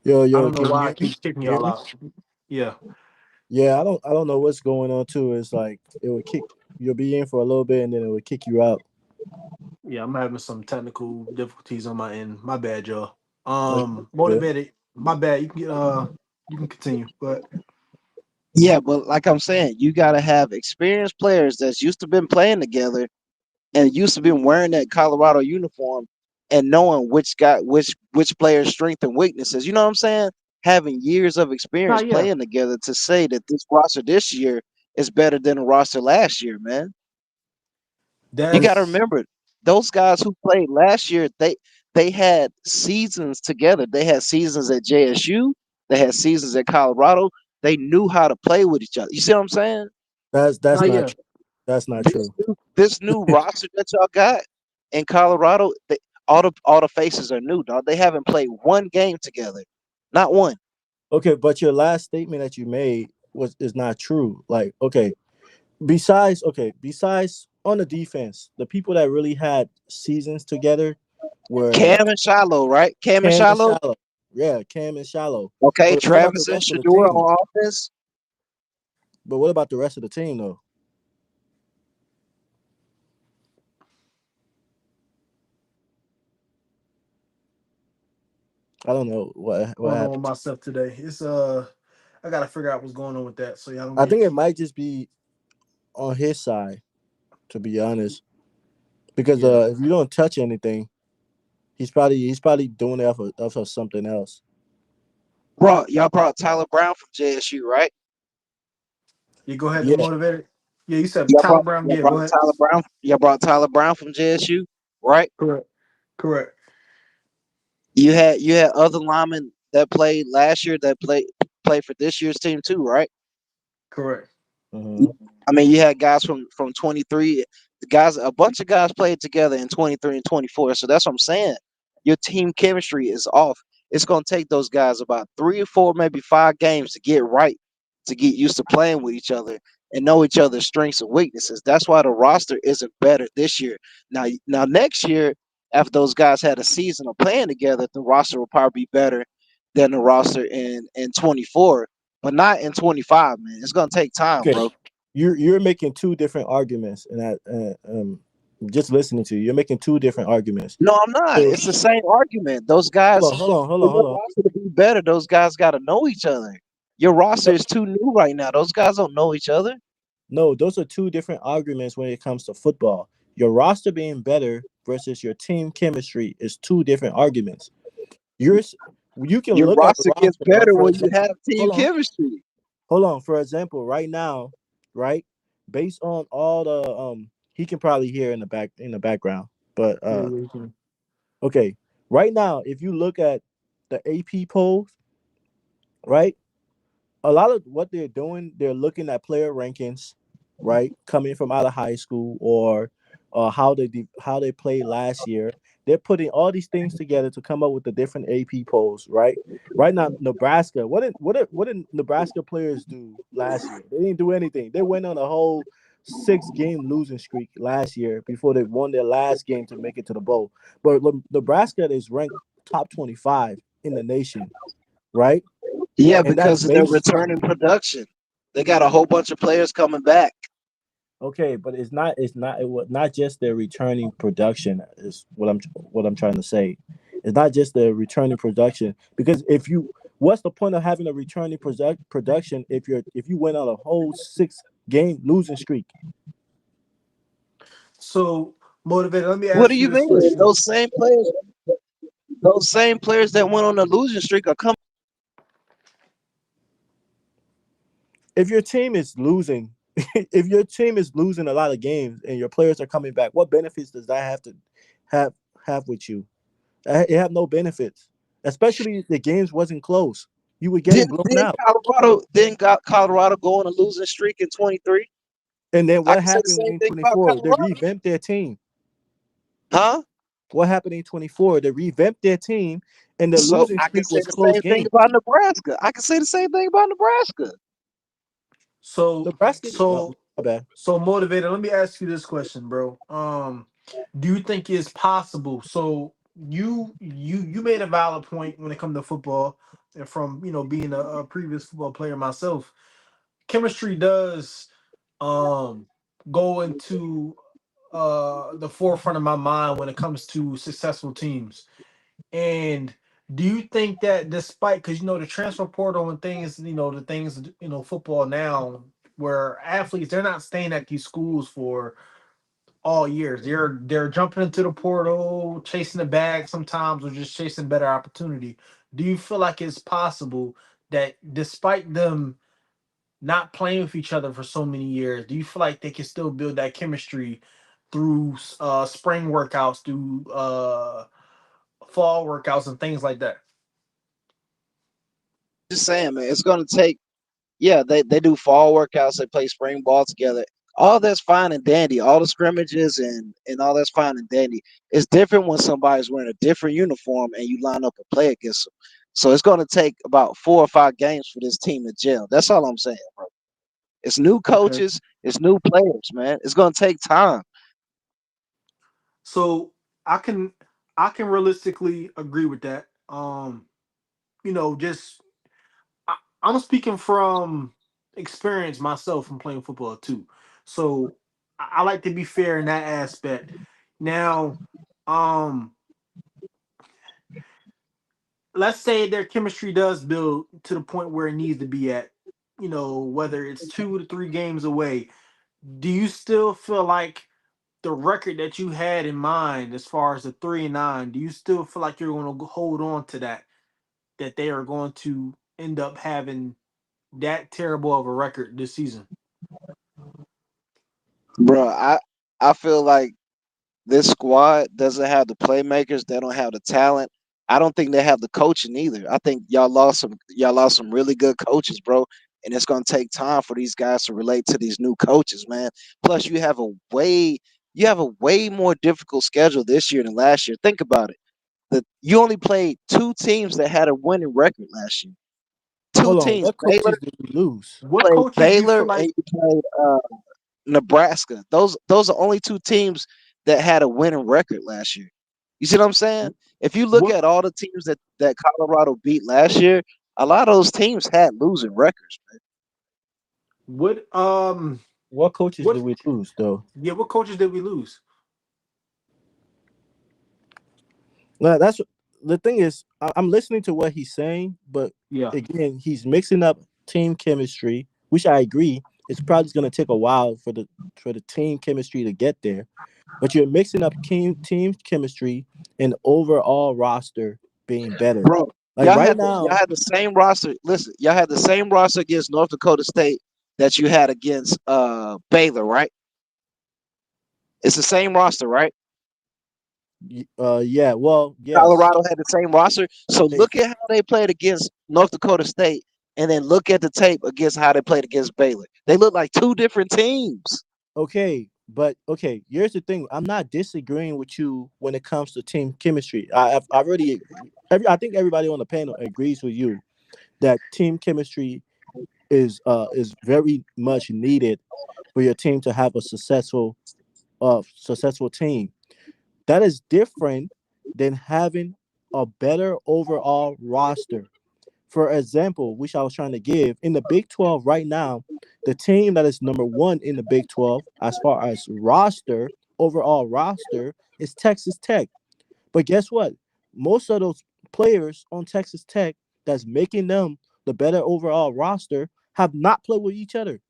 Yo, I yo, don't know can you why I hear me? keep kicking You hear y'all me? out. Yeah. Yeah, I don't know what's going on too. It's like it would kick you'll be in for a little bit and then it would kick you out. Yeah, I'm having some technical difficulties on my end. My bad, y'all. Like, good. Motivated. My bad. You can continue. But Yeah, but like I'm saying, you got to have experienced players that's used to been playing together and used to been wearing that Colorado uniform and knowing which player's strength and weaknesses. You know what I'm saying? Having years of nah, experience yeah. playing together to say that this roster this year is better than the roster last year, man. You got to That's remember those guys who played last year, they had seasons together. They had seasons at JSU, they had seasons at Colorado. They knew how to play with each other. You see what I'm saying? That's nah, not yeah. true. That's not This true. this new roster that y'all got in Colorado, all the faces are new, dog. They haven't played one game together, not one. Okay, but your last statement that you made was is not true. Like, besides on the defense, the people that really had seasons together were Cam and Shiloh, right? Cam and Cam and Shiloh. Shallow. Yeah, Cam and Shallow. Okay, But what about the Travis and rest of the Shador team? on offense. But what about the rest of the team though? I don't know what Going on with happened. myself today. I gotta figure out what's going on with that so y'all don't I think get it might just be on his side, to be honest. Because yeah. if you don't touch anything, he's probably doing it off of something else. Y'all brought Tyler Brown from JSU, right? You go ahead, the Yeah. motivated. Yeah, you said Y'all Tyler brought Brown. y'all Yeah, go brought ahead. Tyler Brown. Y'all brought Tyler Brown from JSU, right? Correct. Correct. You had other linemen that played last year that played for this year's team too, right? Correct. Hmm. I mean, you had guys from 23. The guys, a bunch of guys played together in 23 and 24. So that's what I'm saying. Your team chemistry is off. It's going to take those guys about 3 or 4, maybe 5 games to get right, to get used to playing with each other and know each other's strengths and weaknesses. That's why the roster isn't better this year. Now next year, after those guys had a season of playing together, the roster will probably be better than the roster in 24, but not in 25. Man, it's going to take time, Okay. bro. You're making two different arguments, and just listening to you, you're making two different arguments. No, I'm not. So It's the same argument. Those guys, hold for on, your hold on. roster to be better, those guys got to know each other. Your roster No, is too new right now. Those guys don't know each other. no, those are two different arguments when it comes to football. Your roster being better versus your team chemistry is two different arguments. You're s- you can Your look at the roster gets roster, better for when you example. have team Hold on, chemistry. hold on. For example, right now, right, based on all the he can probably hear in the background, but Yeah, yeah, you can. okay, right now, if you look at the AP polls, right, a lot of what they're doing, they're looking at player rankings, right, coming from out of high school or how they played last year, They're putting all these things together to come up with the different AP polls, right? Right now, Nebraska. What did Nebraska players do last year? They didn't do anything. They went on a whole 6 game losing streak last year before they won their last game to make it to the bowl. But Nebraska is ranked top 25 in the nation, right? Yeah, And that's because of their based. return in production. They got a whole bunch of players coming back. Okay, but it was not just their returning production is what I'm trying to say. It's not just the returning production because if you what's the point of having a returning production if you went on a whole 6 game losing streak? So motivated. Let me What do ask you you this mean? question. Those same players that went on the losing streak are coming. If your team is losing, if your team is losing a lot of games and your players are coming back, what benefits does that have have with you? It have no benefits, especially if the games wasn't close. You were getting Didn't blown didn't out. Colorado didn't got Colorado go on a losing streak in 23? And then I what can say the happened same in thing about 24? They Colorado. revamped their team. Huh? What happened in 24? They revamped their team, and the So losing I can streak say was the close same thing games. about Nebraska. I can say the same thing about Nebraska. So Nebraska, so my bad. so motivated. Let me ask you this question, bro. Do you think it's possible? So you made a valid point when it comes to football, and from being a previous football player myself, chemistry does um go into the forefront of my mind when it comes to successful teams. And do you think that despite, because the transfer portal and things, the things, football now, where athletes, they're not staying at these schools for all years. They're jumping into the portal, chasing the bag sometimes, or just chasing better opportunity. Do you feel like it's possible that despite them not playing with each other for so many years, do you feel like they can still build that chemistry through spring workouts, through fall workouts, and things like that? Just saying, man, it's gonna take. Yeah, they do fall workouts. They play spring ball together. All that's fine and dandy. All the scrimmages and all that's fine and dandy. It's different when somebody's wearing a different uniform and you line up and play against them. So it's gonna take about 4 or 5 games for this team to gel. That's all I'm saying, bro. It's new Okay. coaches. It's new players, man. It's gonna take time. So I can I can realistically agree with that. Just I'm speaking from experience myself from playing football too. So I like to be fair in that aspect. Now, um, let's say their chemistry does build to the point where it needs to be at, whether it's 2 to 3 games away. Do you still feel like the record that you had in mind as far as the 3-9, do you still feel like you're going to hold on to that they are going to end up having that terrible of a record this season? Bro, I feel like this squad doesn't have the playmakers. They don't have the talent. I don't think they have the coaching either. I think y'all lost some really good coaches, bro. And it's gonna take time for these guys to relate to these new coaches, man. Plus, you have a way more difficult schedule this year than last year. Think about it. You only played 2 teams that had a winning record last year. Two Hold on, teams. what coaches did we lose? What Played coaches do you Baylor feel and like? you played Nebraska. Those are only 2 teams that had a winning record last year. You see what I'm saying? If you look What at all the teams that Colorado beat last year, a lot of those teams had losing records, man. what What coaches did what we lose though? yeah, what coaches did we lose? No, that's the thing is I'm listening to what he's saying, but Yeah. again, he's mixing up team chemistry, which I agree. It's probably going to take a while for the team chemistry to get there, but you're mixing up team chemistry and overall roster being better. Bro, Like right y'all now, had the same roster. Listen, y'all had the same roster against North Dakota State that you had against Baylor, right? It's the same roster, right? yeah, well, yes. Colorado had the same roster. So Hey, look at how they played against North Dakota State, and then look at the tape against how they played against Baylor. They look like 2 different teams. okay, But okay, here's the thing. I'm not disagreeing with you when it comes to team chemistry. I've already, I think everybody on the panel agrees with you that team chemistry is very much needed for your team to have a successful team. That is different than having a better overall roster. For example, which I was trying to give in the Big 12 right now, the team that is number one in the Big 12 as far as roster, overall roster, is Texas Tech. But guess what? Most of those players on Texas Tech that's making them the better overall roster have not played with each other.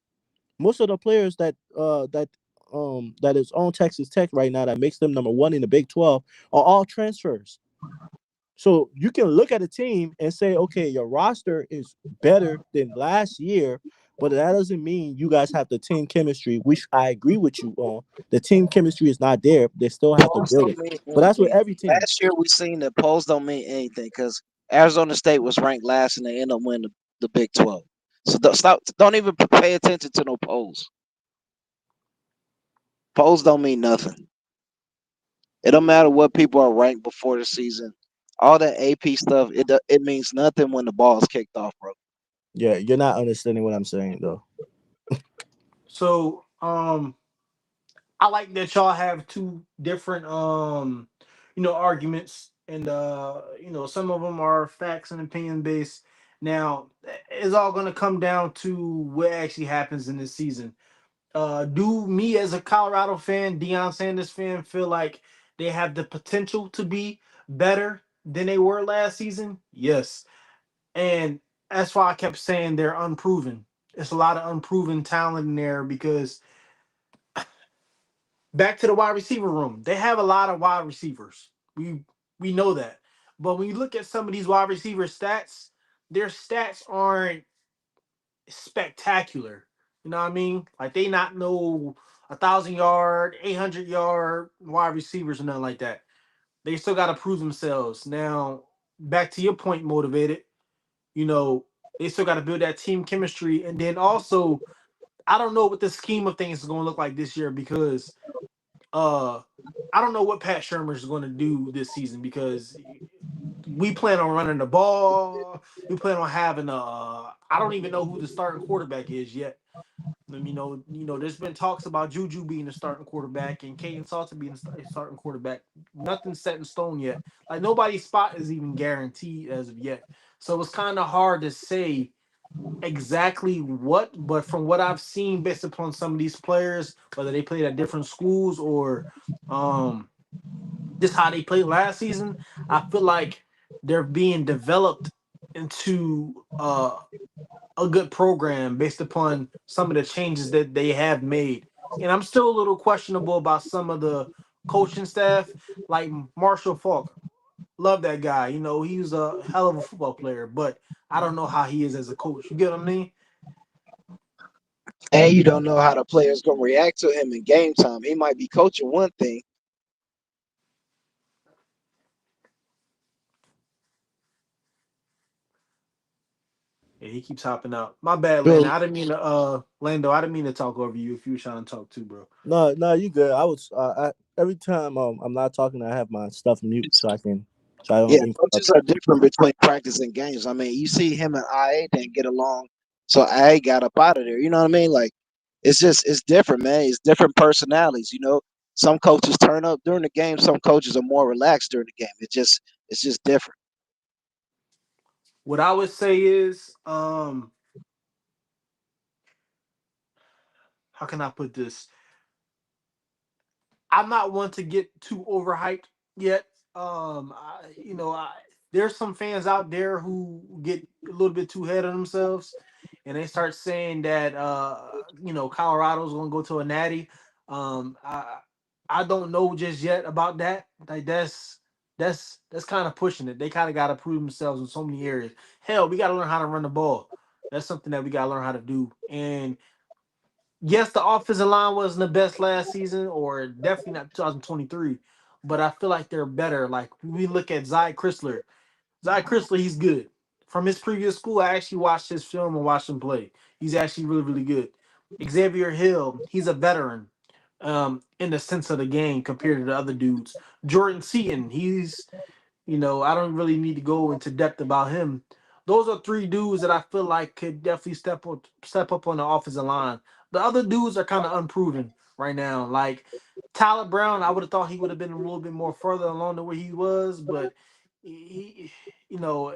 Most of the players that is on Texas Tech right now that makes them number one in the Big 12 are all transfers. So you can look at a team and say, okay, your roster is better than last year, but that doesn't mean you guys have the team chemistry, which I agree with you on. The team chemistry is not there. They still have to Polls build don't it. mean But that's with anything. every team. Last year we seen that polls don't mean anything because Arizona State was ranked last and they end up winning the Big 12. So don't even pay attention to no polls. Polls don't mean nothing. It don't matter what people are ranked before the season. All that AP stuff, it means nothing when the ball is kicked off, bro. Yeah, you're not understanding what I'm saying though. So I like that y'all have two different arguments, and some of them are facts and opinion based. Now it's all going to come down to what actually happens in this season. Do me as a Colorado fan, Deion Sanders fan, feel like they have the potential to be better than they were last season? Yes. And that's why I kept saying they're unproven. It's a lot of unproven talent in there because back to the wide receiver room, they have a lot of wide receivers. We know that. But when you look at some of these wide receiver stats, their stats aren't spectacular. You know what I mean? Like they not no 1,000 yard, 800 yard wide receivers or nothing like that. They still got to prove themselves. Now, back to your point, motivated. You know, they still got to build that team chemistry, and then also, I don't know what the scheme of things is going to look like this year because uh, I don't know what Pat Shermer is going to do this season because we plan on running the ball. We plan on having I don't even know who the starting quarterback is yet. There's been talks about Juju being the starting quarterback and Caden Salter being the starting quarterback. Nothing's set in stone yet. Like nobody's spot is even guaranteed as of yet. So it's kind of hard to say exactly what, but from what I've seen, based upon some of these players, whether they played at different schools or um just how they played last season, I feel like they're being developed into a good program based upon some of the changes that they have made. And I'm still a little questionable about some of the coaching staff, like Marshall Falk. Love that guy. He was a hell of a football player, but I don't know how he is as a coach. You get what I mean? And you don't know how the players gonna react to him in game time. He might be coaching one thing. Yeah, he keeps hopping out. My bad, Yo, Lando. I didn't mean to talk over you if you were trying to talk too, bro. no, no, you good. Every time I'm not talking, I have my stuff mute so I Yeah, don't interrupt. coaches are different between practice and games. I mean, you see him and IA didn't get along, so IA got up out of there. You know what I mean? Like, it's different, man. It's different personalities. Some coaches turn up during the game. Some coaches are more relaxed during the game. It's just different. What I would say is, how can I put this? I'm not one to get too overhyped yet. There's some fans out there who get a little bit too ahead of themselves, and they start saying that Colorado's going to go to a natty. I don't know just yet about that. Like that's kind of pushing it. They kind of got to prove themselves in so many areas. Hell, we got to learn how to run the ball. That's something that we got to learn how to do. And yes, the offensive line wasn't the best last season, or definitely not 2023. But I feel like they're better. Like we look at Zy Chrysler. Zy Chrysler, he's good. From his previous school, I actually watched his film and watched him play. He's actually really, really good. Xavier Hill, he's a veteran. in the sense of the game compared to the other dudes. Jordan Seaton, he's, I don't really need to go into depth about him. Those are three dudes that I feel like could definitely step up on the offensive line. The other dudes are kind of unproven right now. Like Tyler Brown, I would have thought he would have been a little bit more further along than where he was, but he, you know,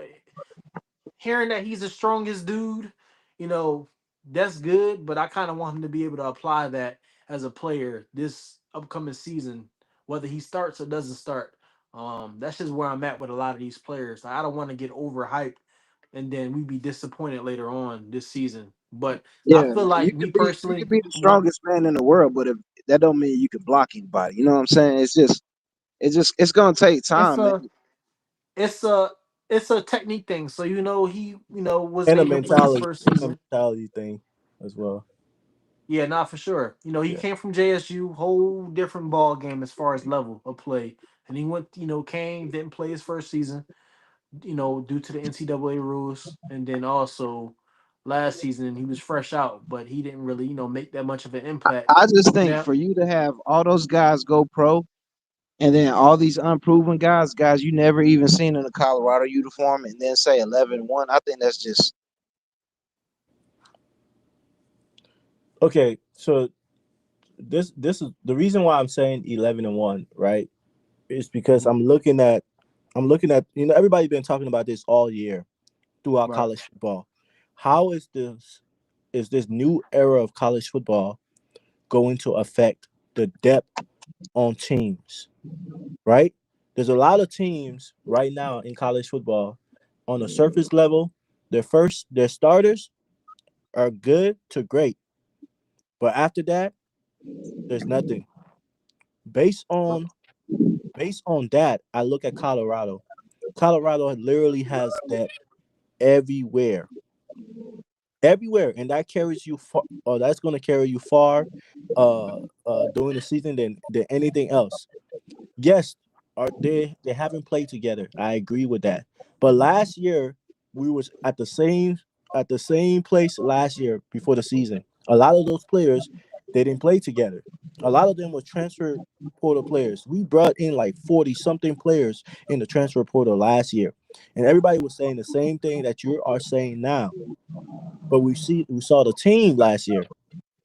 hearing that he's the strongest dude, you know, that's good. But I kind of want him to be able to apply that as a player this upcoming season, whether he starts or doesn't start. That's just where I'm at with a lot of these players. I don't want to get overhyped and then we be disappointed later on this season. But I Yeah, feel you like me could be you could personally, be the want strongest man in the world, but if that don't mean you can block anybody. You know what I'm saying? It's gonna take it's time, man. a it's a it's a technique thing. So he wasn't And a able to play his mentality, first a season. mentality thing as well. Yeah, not for sure. He Yeah. came from JSU, whole different ball game as far as level of play. And he went, came, didn't play his first season, due to the NCAA rules. And then also last season he was fresh out, but he didn't really, make that much of an impact. I just think Now, for you to have all those guys go pro, and then all these unproven guys you never even seen in a Colorado uniform, and then say 11-1, I think that's just Okay, so this is the reason why I'm saying 11-1, right? Is because I'm looking at everybody's been talking about this all year throughout right. college football. How is this new era of college football going to affect the depth on teams, right? There's a lot of teams right now in college football on the surface level. Their starters are good to great, but after that, there's nothing. Based on based on that, I look at Colorado. Colorado literally has depth everywhere, everywhere, and that carries you far. Or that's going to carry you far, during the season than anything else. Yes, they haven't played together. I agree with that. But last year we was at the same place last year before the season. A lot of those players they didn't play together. A lot of them were transfer portal players. We brought in like 40 something players in the transfer portal last year. And everybody was saying the same thing that you are saying now. But we saw the team last year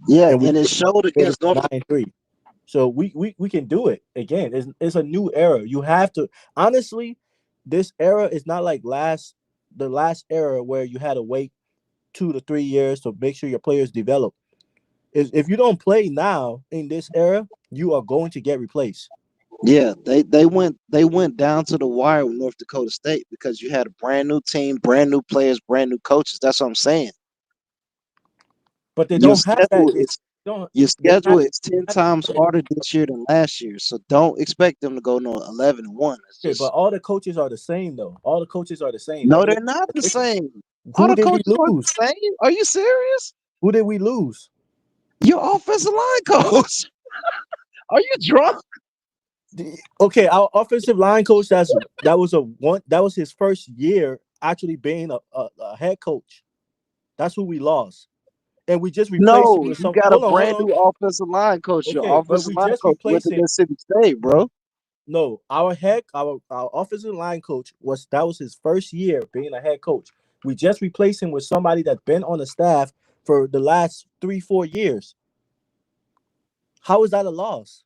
yeah, and we and it showed made it against North. 9-3. So we can do it again. It's a new era. You have to honestly, this era is not like the last era where you had to wait 2 to 3 years to make sure your players develop. If you don't play now in this era, you are going to get replaced. Yeah, they went down to the wire with North Dakota State because you had a brand new team, brand new players, brand new coaches. That's what I'm saying. But they Your don't have that. schedule They is don't. your They schedule have. is 10 times harder this year than last year. So don't expect them to go no 11-1. It's Okay, but just all the coaches are the same though. All the coaches are the same. no, That they're makes not a the difference. same. All Who the did we coaches aren't lose? the same. Are you serious? Who did we lose? Your offensive line coach. Are you drunk? Okay, our offensive line coach. That was his first year actually being a head coach. That's who we lost, and we just replaced him No, with you some. got a Hold on, hold brand on. new offensive line coach. Your Okay, but offensive we line just coach went replaced to him. Mississippi State, bro. No, our offensive line coach was his first year being a head coach. We just replaced him with somebody that's been on the staff for the last 3-4 years. How is that a loss?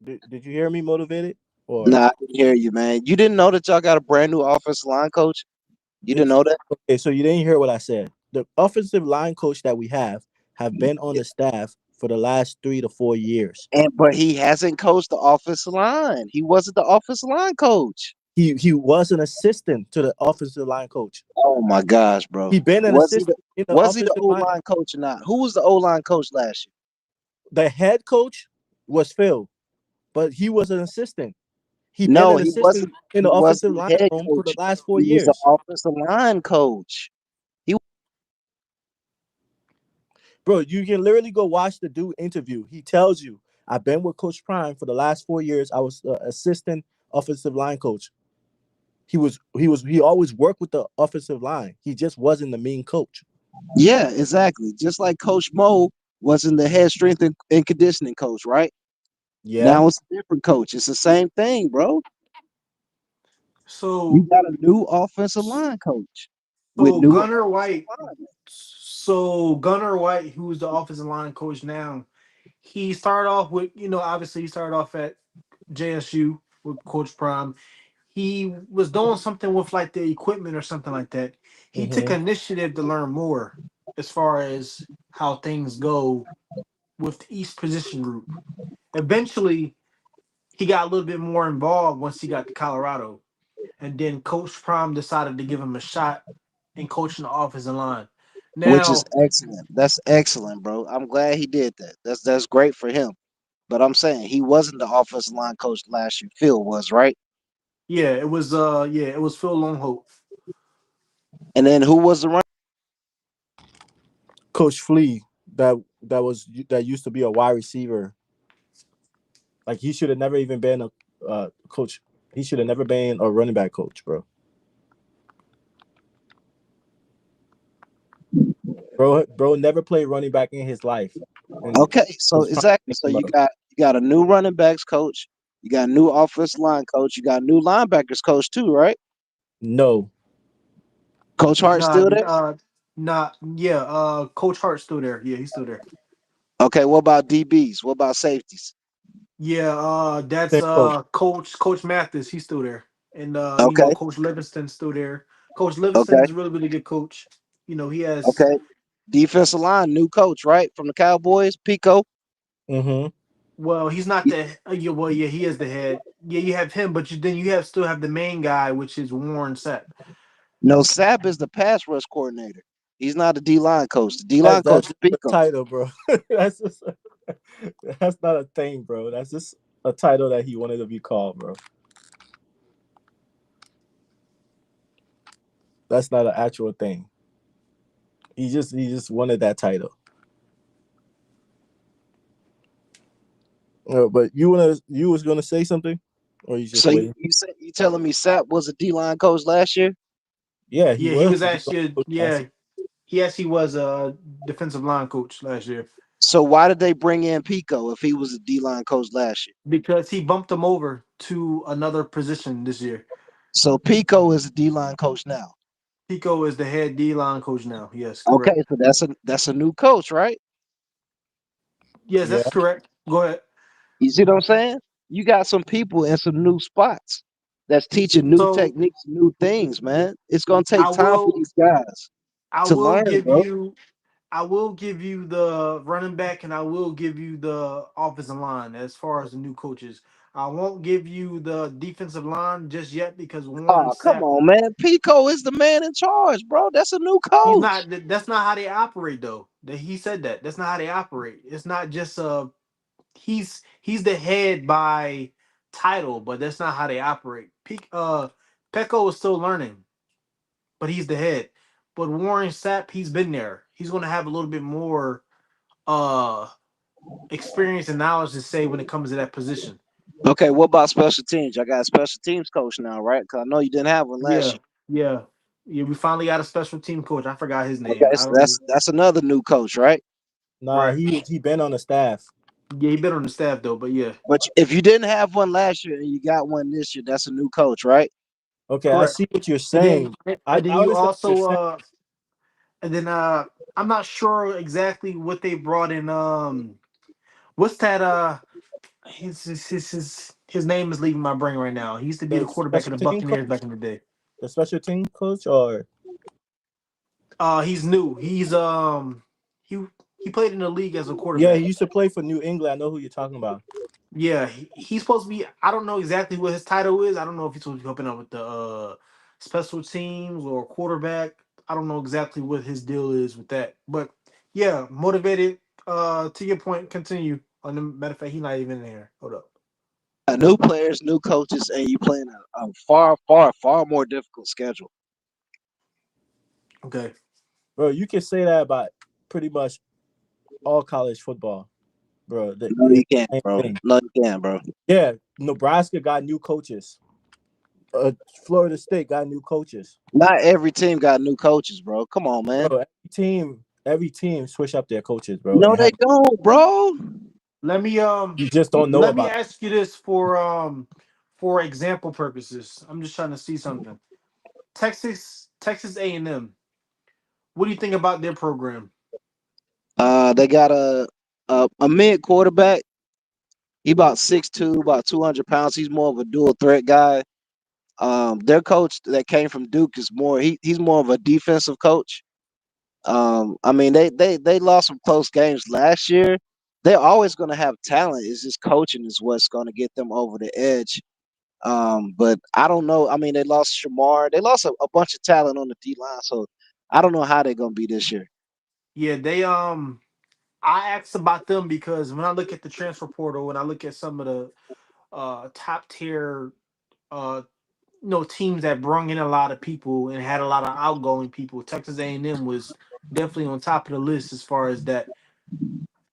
Did you hear me motivated or? Nah, I didn't hear you, man. You didn't know that y'all got a brand new offensive line coach? You didn't Did know that? Okay, so you didn't hear what I said. The offensive line coach that we have been on the staff for the last 3 to 4 years. And but he hasn't coached the offensive line. He wasn't the offensive line coach. He was an assistant to the offensive line coach. Oh my gosh, bro. He been an Was he assistant the in the was he the offensive O line. line coach or not? Who was the O line coach last year? The head coach was Phil, but he was an assistant. He been No, an he assistant wasn't. in He the offensive wasn't line the head room for the coach. last four He was the years. offensive line coach. He Bro, you can literally go watch the dude interview. He tells you, I've been with Coach Prime for the last 4 years. I was assistant offensive line coach. he always worked with the offensive line. He just wasn't the main coach. Yeah, exactly. Just like Coach Mo wasn't the head strength and conditioning coach, right? Yeah. Now it's a different coach. It's the same thing, bro. You So got a new offensive line coach with so new Gunnar offensive White, line. so Gunnar White, who's the offensive line coach now, he started off with, obviously he started off at JSU with Coach Prime. He was doing something with like the equipment or something like that. He took Hmm. initiative to learn more as far as how things go with each position group. Eventually, he got a little bit more involved once he got to Colorado, and then Coach Prime decided to give him a shot in coaching the offensive line. Which is Now, excellent. That's excellent, bro. I'm glad he did that. That's great for him. But I'm saying he wasn't the offensive line coach last year. Phil was, right? it was Phil Longholt. And then who was the run? Coach Flea, that used to be a wide receiver. Like he should have never even been a coach. He should have never been a running back coach, bro. Bro never played running back in his life, and Okay, so was trying exactly. to So make him you up. got a new running backs coach, you got a new offensive line coach, you got a new linebackers coach too, right? No, Coach Hart Nah, still there? yeah. Coach Hart's still there. Yeah, he's still there. Okay, what about DBs? What about safeties? Yeah, that's same coach. Coach Mathis. He's still there, and Okay, Coach Livingston's still there. Coach okay, Livingston's a really good coach. He has. okay. Defensive line, new coach, right? From the Cowboys, Pico. Mm-hmm. Well, he's not the. Yeah, well, yeah, he is the head. Yeah, you have him, but then you have still have the main guy, which is Warren Sapp. No, Sapp is the pass rush coordinator. He's not the D line coach. The D line That's coach is just a Pico. title, bro. that's just that's not a thing, bro. That's just a title that he wanted to be called, bro. That's not an actual thing. He just wanted that title. But you was gonna say something, or you just So waiting? you telling me Sapp was a D line coach last year? Yeah, he Yeah, he was was the D-line actually. coach last Yeah, year. he actually was a defensive line coach last year So why did they bring in Pico if he was a D line coach last year? because he bumped him over to another position this year. So Pico is a D line coach now. Pico is the head D line coach now. Yes, correct. Okay, so that's a new coach, right? Yes, Yeah, that's correct. Go ahead. You see what I'm saying? You got some people in some new spots that's teaching new So techniques, new things, man. It's gonna take I time for will these guys I to will learn, give bro. you I will give you the running back and I will give you the offensive line as far as the new coaches. I won't give you the defensive line just yet because Warren Oh, come Sapp, on, man. Pico is the man in charge, bro. That's a new he's coach. not that's not how they operate though. That he said that. That's not how they operate. It's not just he's the head by title, but that's not how they operate. Pecco is still learning, but he's the head. But Warren Sapp, he's been there. He's gonna have a little bit more uh experience and knowledge to say when it comes to that position. Okay, what about special teams? I got a special teams coach now, right? Because I know you didn't have one last Yeah, year. yeah, yeah. We finally got a special team coach. I forgot his name. Okay, I so don't. that's another new coach, right? nah, Right. he been on the staff. Yeah, he been on the staff though, but yeah, But if you didn't have one last year and you got one this year, that's a new coach, right? Okay, I correct. see what you're And then saying. and then I you understand what you're also saying. and then I'm not sure exactly what they brought in. What's that? His name is leaving my brain right now. He used to be the The quarterback of special the team Buccaneers coach, back in the day. the special team coach, or He's new. He he played in the league as a yeah, he quarterback. used to play for New England. I know who you're talking about. Yeah, he's supposed to be. I don't know exactly what his title is. I don't know if he's supposed to be helping out with the special teams or quarterback. I don't know exactly what his deal is with that. But yeah, motivated. To your point, continue. On the matter of fact, he's not even in there. Hold up. New players, new coaches, and you playing a far, far, far more difficult schedule. Okay. Bro, you can say that about pretty much all college football, bro. No, It's you can't, the same bro. thing. No, you can't, bro. Yeah, Nebraska got new coaches. uh, Florida State got new coaches. Not every team got new coaches, bro. Come on, man. Bro, every team switch up their coaches, bro, No, and they have don't, bro. Let me you just don't know let me about it. ask you this for example purposes. I'm just trying to see something. Texas A&M. What do you think about their program? They got a mid quarterback. He about 6'2", about 200 pounds. He's more of a dual threat guy. Their coach that came from Duke is he's more of a defensive coach. I mean they lost some close games last year. They're always going to have talent. It's just coaching is what's going to get them over the edge. But I don't know. I mean, they lost Shamar. They lost a bunch of talent on the D line, so I don't know how they're going to be this year. Yeah, they I asked about them because when I look at the transfer portal and I look at some of the top tier uh teams that brung in a lot of people and had a lot of outgoing people, Texas A&M was definitely on top of the list as far as that.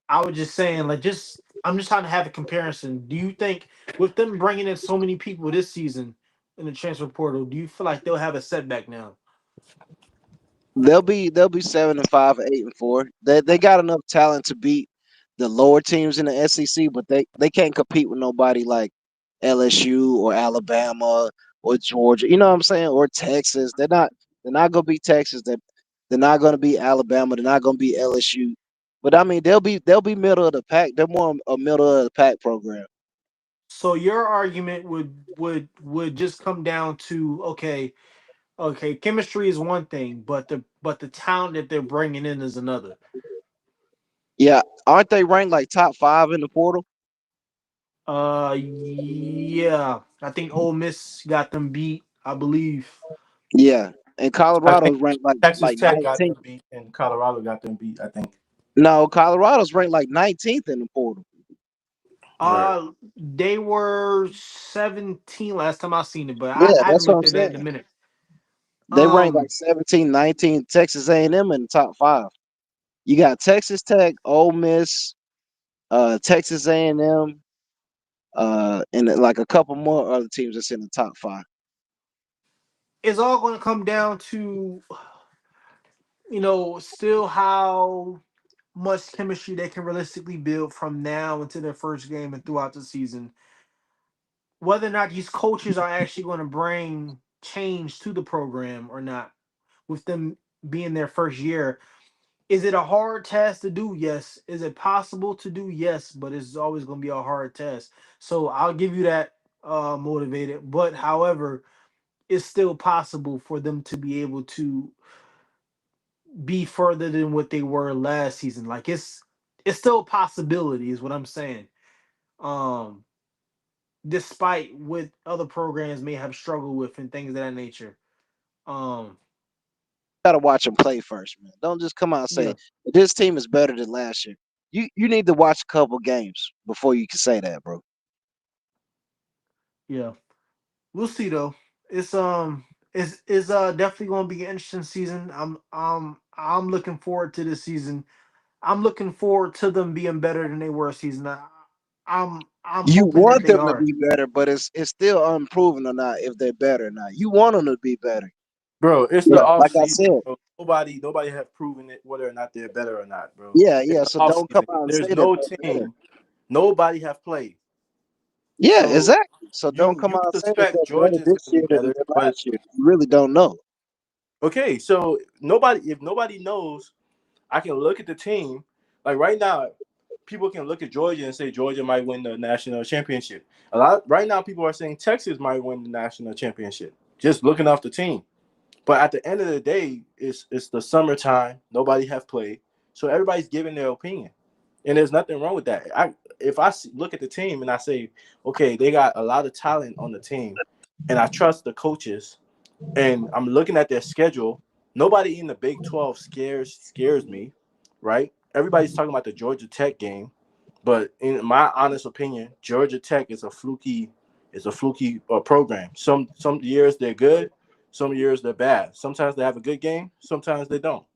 I was just saying, like, just I'm just trying to have a comparison. Do you think with them bringing in so many people this season in the transfer portal, do you feel like they'll have a setback now? They'll be 7-5, 8-4. They got enough talent to beat the lower teams in the SEC, but they can't compete with nobody like LSU or Alabama or Georgia. You know what I'm saying? Or Texas. They're not gonna be Texas. They're not gonna be Alabama. They're not gonna be LSU. But I mean they'll be middle of the pack. They're more a middle of the pack program. So your argument would just come down to okay, chemistry is one thing, but the talent that they're bringing in is another. Yeah, aren't they ranked like top 5 in the portal? Yeah, I think Ole Miss got them beat. I believe. Yeah, and I think Colorado's ranked Texas like Tech got 19th. them beat and Colorado got them beat. I think. No, Colorado's ranked like 19th in the portal. Right. They were 17 last time I seen it, but Yeah, I haven't that's what looked I'm at that in a saying. minute. They ranked Um, like 17, 19. Texas A&M in the top 5. You got Texas Tech, Ole Miss, Texas A&M, and like a couple more other teams that's in the top 5. it's all going to come down to still how much chemistry they can realistically build from now until their first game and throughout the season. Whether or not these coaches are actually going to bring change to the program or not, with them being their first year. Is it a hard task to do? Yes. Is it possible to do? Yes, but it's always going to be a hard test. So I'll give you that motivated. But however, it's still possible for them to be able to be further than what they were last season. Like it's still a possibility, is what I'm saying. Um, Despite what other programs may have struggled with and things of that nature. Um, Got to watch them play first, man. Don't just come out and say yeah, this team is better than last year. You need to watch a couple games before you can say that, bro. yeah. We'll see though. It's definitely going to be an interesting season. I'm looking forward to this season. I'm looking forward to them being better than they were season. I'm You hoping that want they them to are. be better, but it's still unproven or not if they're better or not. You want them to be better. Bro, it's the Yeah, off like I season, said. bro. Nobody have proven it whether or not they're better or not, bro. Yeah, It's yeah. the So off don't come season. out and There's say that no they're better. team, nobody have played. Yeah, So exactly. So don't come you out and say that suspect they're better Georgia's this gonna year be than they better, did but last year. You really don't know. okay, so nobody if nobody knows, I can look at the team. Like right now, people can look at Georgia and say Georgia might win the national championship. A lot right now people are saying Texas might win the national championship. Just looking off the team. But at the end of the day, it's the summertime. Nobody have played, so everybody's giving their opinion, and there's nothing wrong with that. If I look at the team and I say, okay, they got a lot of talent on the team, and I trust the coaches, and I'm looking at their schedule. Nobody in the Big 12 scares me, right? Everybody's talking about the Georgia Tech game, but in my honest opinion, Georgia Tech is a fluky program. Some years they're good, some years they're bad. Sometimes they have a good game, sometimes they don't.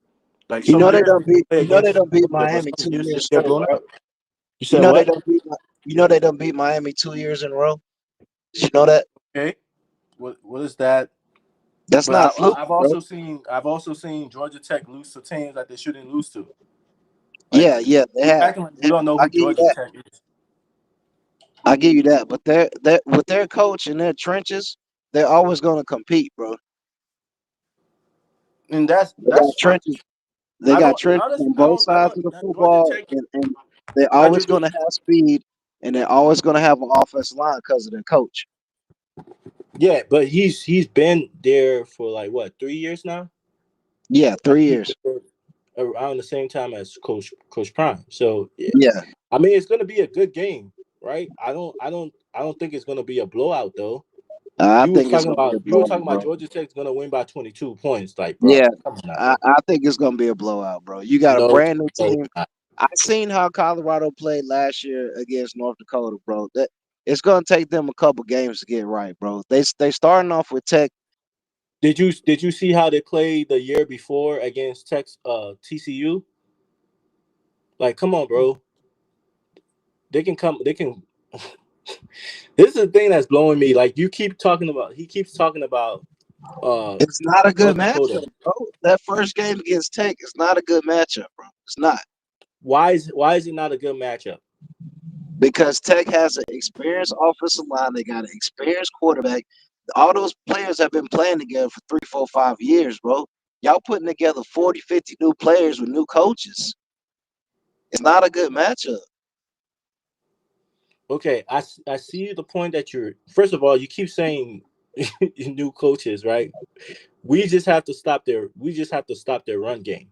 Like You some know they years don't they can beat. play You know they against don't beat Georgia, but Miami some two years they years get straight, blown right? out. You said what? You know they don't beat Miami 2 years in a row. Did you know that? Okay. what is that? That's But not fluke, bro. I've also seen Georgia Tech lose to teams that they shouldn't lose to. Like Yeah, yeah, they you have. acting like you don't know I who give you Georgia that. Tech is. I give you that. But they're with their coach in their trenches, they're always going to compete, bro. And They that's got fine. trenches. They got trenches on both sides of the Georgia football, Tech and they're not always Georgia. going to have speed, and they're always going to have an offensive line because of their coach. Yeah, but he's been there for like what 3 years now. Yeah, Like three he's years. there around the same time as Coach Prime. So yeah, Yeah, I mean it's gonna be a good game, right? I don't think it's gonna be a blowout though. I think it's going to be a You were blowout, talking about bro. Georgia Tech's gonna win by 22 points. Like, bro, Yeah, come on now, I think it's going to be a blowout, bro. You got a no, brand new no, team. it's not. I seen how Colorado played last year against North Dakota, bro. That it's gonna take them a couple games to get right, bro. They starting off with Tech. Did you see how they played the year before against TCU? Like, come on, bro. They can come. They can. This is the thing that's blowing me. Like, you keep talking about. He keeps talking about uh It's not a good North Dakota. matchup, bro. That first game against Tech is not a good matchup, bro. It's not Why is it not a good matchup? because Tech has an experienced offensive line. They got an experienced quarterback. All those players have been playing together for 3, 4, 5 years, bro. Y'all putting together 40, 50 new players with new coaches. It's not a good matchup. Okay, I see the point that you're. First of all, you keep saying new coaches, right? We just have to stop their run game,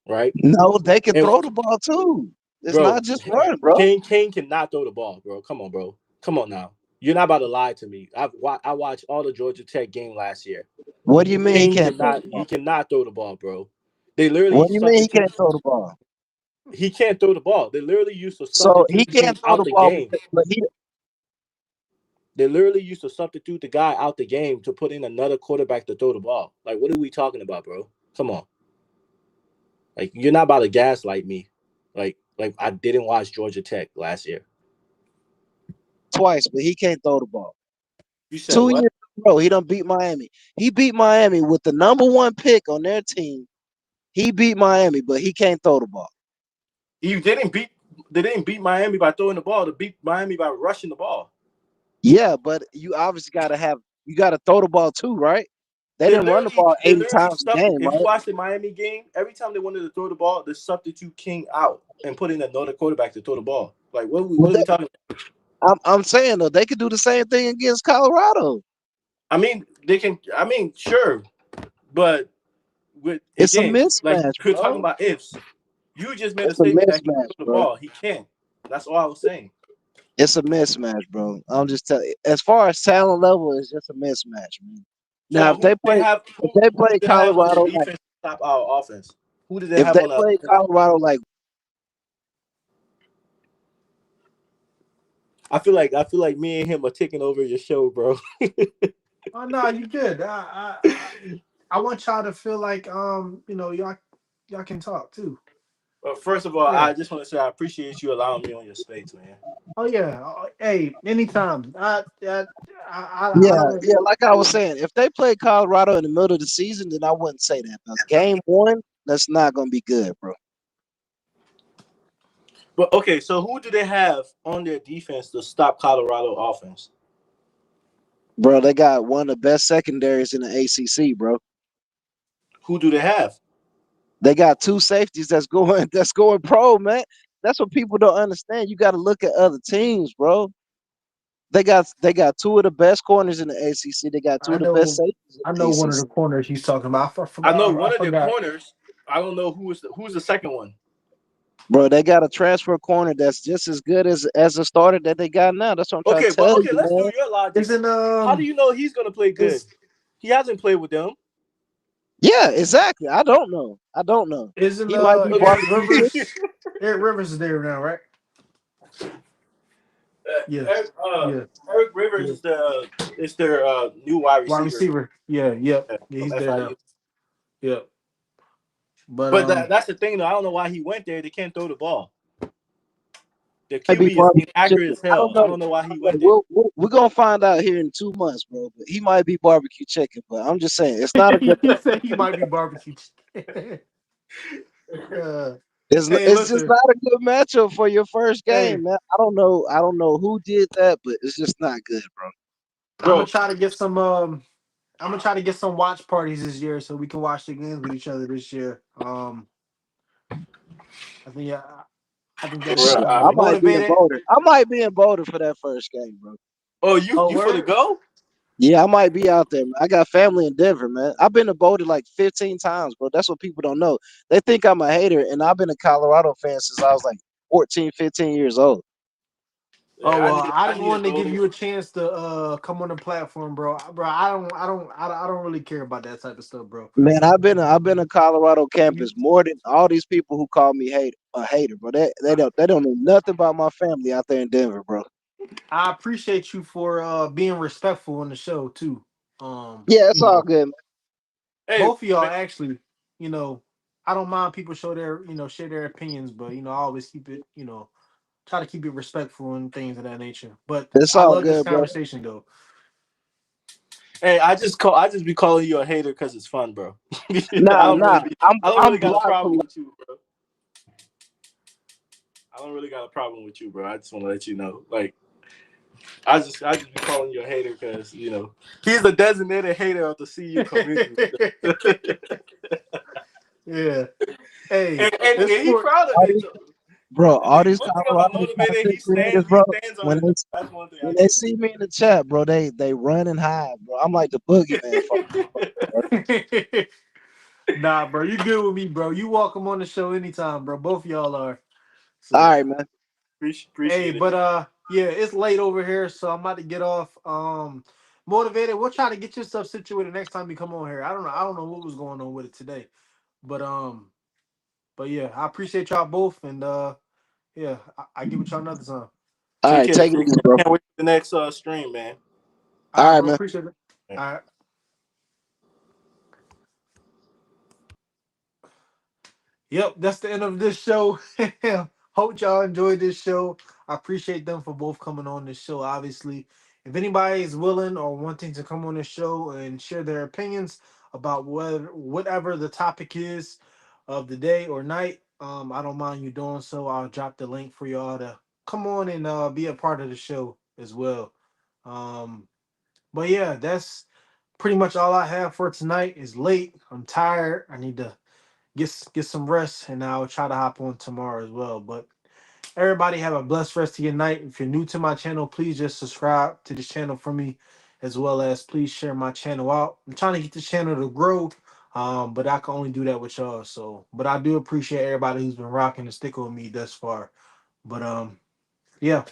right? No, they can And throw the ball too. It's bro, not just run, bro. Kane cannot throw the ball, bro. Come on, bro. Come on now. You're not about to lie to me. I watched all the Georgia Tech game last year. What do you mean he Kane can't throw cannot the he ball? cannot throw the ball, bro. They literally What do you mean he substitute. can't throw the ball? He can't throw the ball. They literally used to So he substitute him can't throw out the the ball, game. but he They literally used to substitute the guy out the game to put in another quarterback to throw the ball. Like, what are we talking about, bro? Come on. Like, you're not about to gaslight me. Like I didn't watch Georgia Tech last year. twice, but he can't throw the ball. You said 2 years what? in a row, he done beat Miami. He beat Miami with the #1 pick on their team. He beat Miami, but he can't throw the ball. You didn't beat they didn't beat Miami by throwing the ball. They beat Miami by rushing the ball. Yeah, but you obviously you gotta throw the ball too, right? They didn't run the ball They 80 literally times a stuffed. game, If you right? watch the Miami game, every time they wanted to throw the ball, they substitute King out and put in another quarterback to throw the ball. Like But what are we talking about? I'm saying though, they could do the same thing against Colorado. I mean, they can. I mean, sure, but with It's a again, like mismatch, we're talking bro. about ifs. You just made a It's a statement that he can mismatch, throw the bro. ball. He can't. That's all I was saying. It's a mismatch, bro. I'm just telling you. As far as talent level, it's just a mismatch, man. Now, So if they who play did they have on their Colorado like defense to stop our offense? Who did they if have they on the? play Colorado like I feel like me and him are taking over your show, bro. Oh no, you good. I want y'all to feel like y'all can talk too. But first of all, Yeah. I just want to say I appreciate you allowing me on your space, man. Oh yeah. Hey, anytime. I yeah, don't. yeah, like I was saying, if they play Colorado in the middle of the season, then I wouldn't say that. Because game 1, that's not gonna be good, bro. But okay, so who do they have on their defense to stop Colorado offense? Bro, they got one of the best secondaries in the ACC, bro. Who do they have? They got two safeties that's going that's going pro, man. That's what people don't understand. You got to look at other teams, bro. They got two of the best corners in the ACC. They got two I of the best know. safeties in I the know one of the ACC. corners he's talking about. I know I one of their forgot. corners. I don't know who's the second one. Bro, they got a transfer corner that's just as good as a starter that they got now. That's what I'm trying Okay, to but tell okay, you, let's do man. your logic. Isn't How do you know he's gonna play good? is He hasn't played with them. Yeah, exactly. I don't know. I don't know. isn't He might be Okay. Eric barbecue chicken. Rivers? Eric Rivers is there now, right? Yes. Eric, Yeah. Eric Rivers Yeah. is their new wide Wide receiver receiver. Yeah. Yep. Yeah, from he's there FIU. now. Yep. But But that's the thing though. I don't know why he went there. They can't throw the ball. The Might be QB is barbecue inaccurate chicken. as I don't hell. I know. don't know why I he don't know. went there. We're gonna find out here in 2 months, bro. But he might be barbecue chicken. But I'm just saying, it's not a good. You say he might be barbecue. uh, hey, It's just listen. not a good matchup for your first Hey, game, man. I don't know. I don't know who did that, but it's just not good, bro. I'm gonna Bro, try to get some. I'm gonna try to get some watch parties this year so we can watch the games with each other this year. I think yeah, I think that'd be bro, Shit, fun. I might be in Motivated. Boulder. I might be in Boulder for that first game, bro. oh, Oh, you for the where? go? Yeah, I might be out there, man. I got family in Denver, man. I've been to Boulder like 15 times, bro. That's what people don't know. They think I'm a hater, and I've been a Colorado fan since I was like 14, 15 years old. Oh Yeah, well, I I didn't need to want to go give there. you a chance to come on the platform, bro. Bro, I don't really care about that type of stuff, bro. Man, I've been a Colorado You, campus more than all these people who call me a hater, bro. They don't know nothing about my family out there in Denver, bro. I appreciate you for being respectful on the show too. Yeah, it's You all know, good, man. Hey, both of y'all man, actually, you know, I don't mind people share their opinions, but I always keep it, try to keep it respectful and things of that nature. But It's I all love this good, bro. conversation though. hey, I just be calling you a hater because it's fun, bro. Nah, nah. I'm I don't really I'm got a blocked problem from. with you, bro. I don't really got a problem with you, bro. I just want to let you know, like, I just be calling you a hater because he's the designated hater of the CU community. Yeah. Hey, And it's he for proud of All it these, though. bro, The all these one thing about Colorado motivated, content creators, bro. he stands on When it they though. That's one thing I when they give see me in the chat, bro, they run and hide, bro. I'm like the boogeyman for 'em, bro. nah, bro. You good with me, bro. You welcome on the show anytime, bro. Both of y'all are. All So right, man. hey, appreciate it. but yeah, it's late over here, so I'm about to get off. Motivated. We'll try to get your stuff situated next time you come on here. I don't know. I don't know what was going on with it today. But yeah, I appreciate y'all both and yeah, I get with y'all another time. All Take right, care, take it Jake. easy, Man. bro. Can't wait for the next stream, man. All All right, right, bro. man. Appreciate it. Yeah. All right. Yep, that's the end of this show. Hope y'all enjoyed this show. I appreciate them for both coming on this show. Obviously, if anybody is willing or wanting to come on this show and share their opinions about whatever the topic is of the day or night, I don't mind you doing so. I'll drop the link for y'all to come on and be a part of the show as well. Um, but yeah, that's pretty much all I have for tonight. It's late. I'm tired. I need to get some rest, and I'll try to hop on tomorrow as well. But everybody have a blessed rest of your night. If you're new to my channel, please just subscribe to this channel for me, as well as please share my channel out. I'm trying to get this channel to grow, but I can only do that with y'all. So, but I do appreciate everybody who's been rocking and sticking with me thus far. But yeah,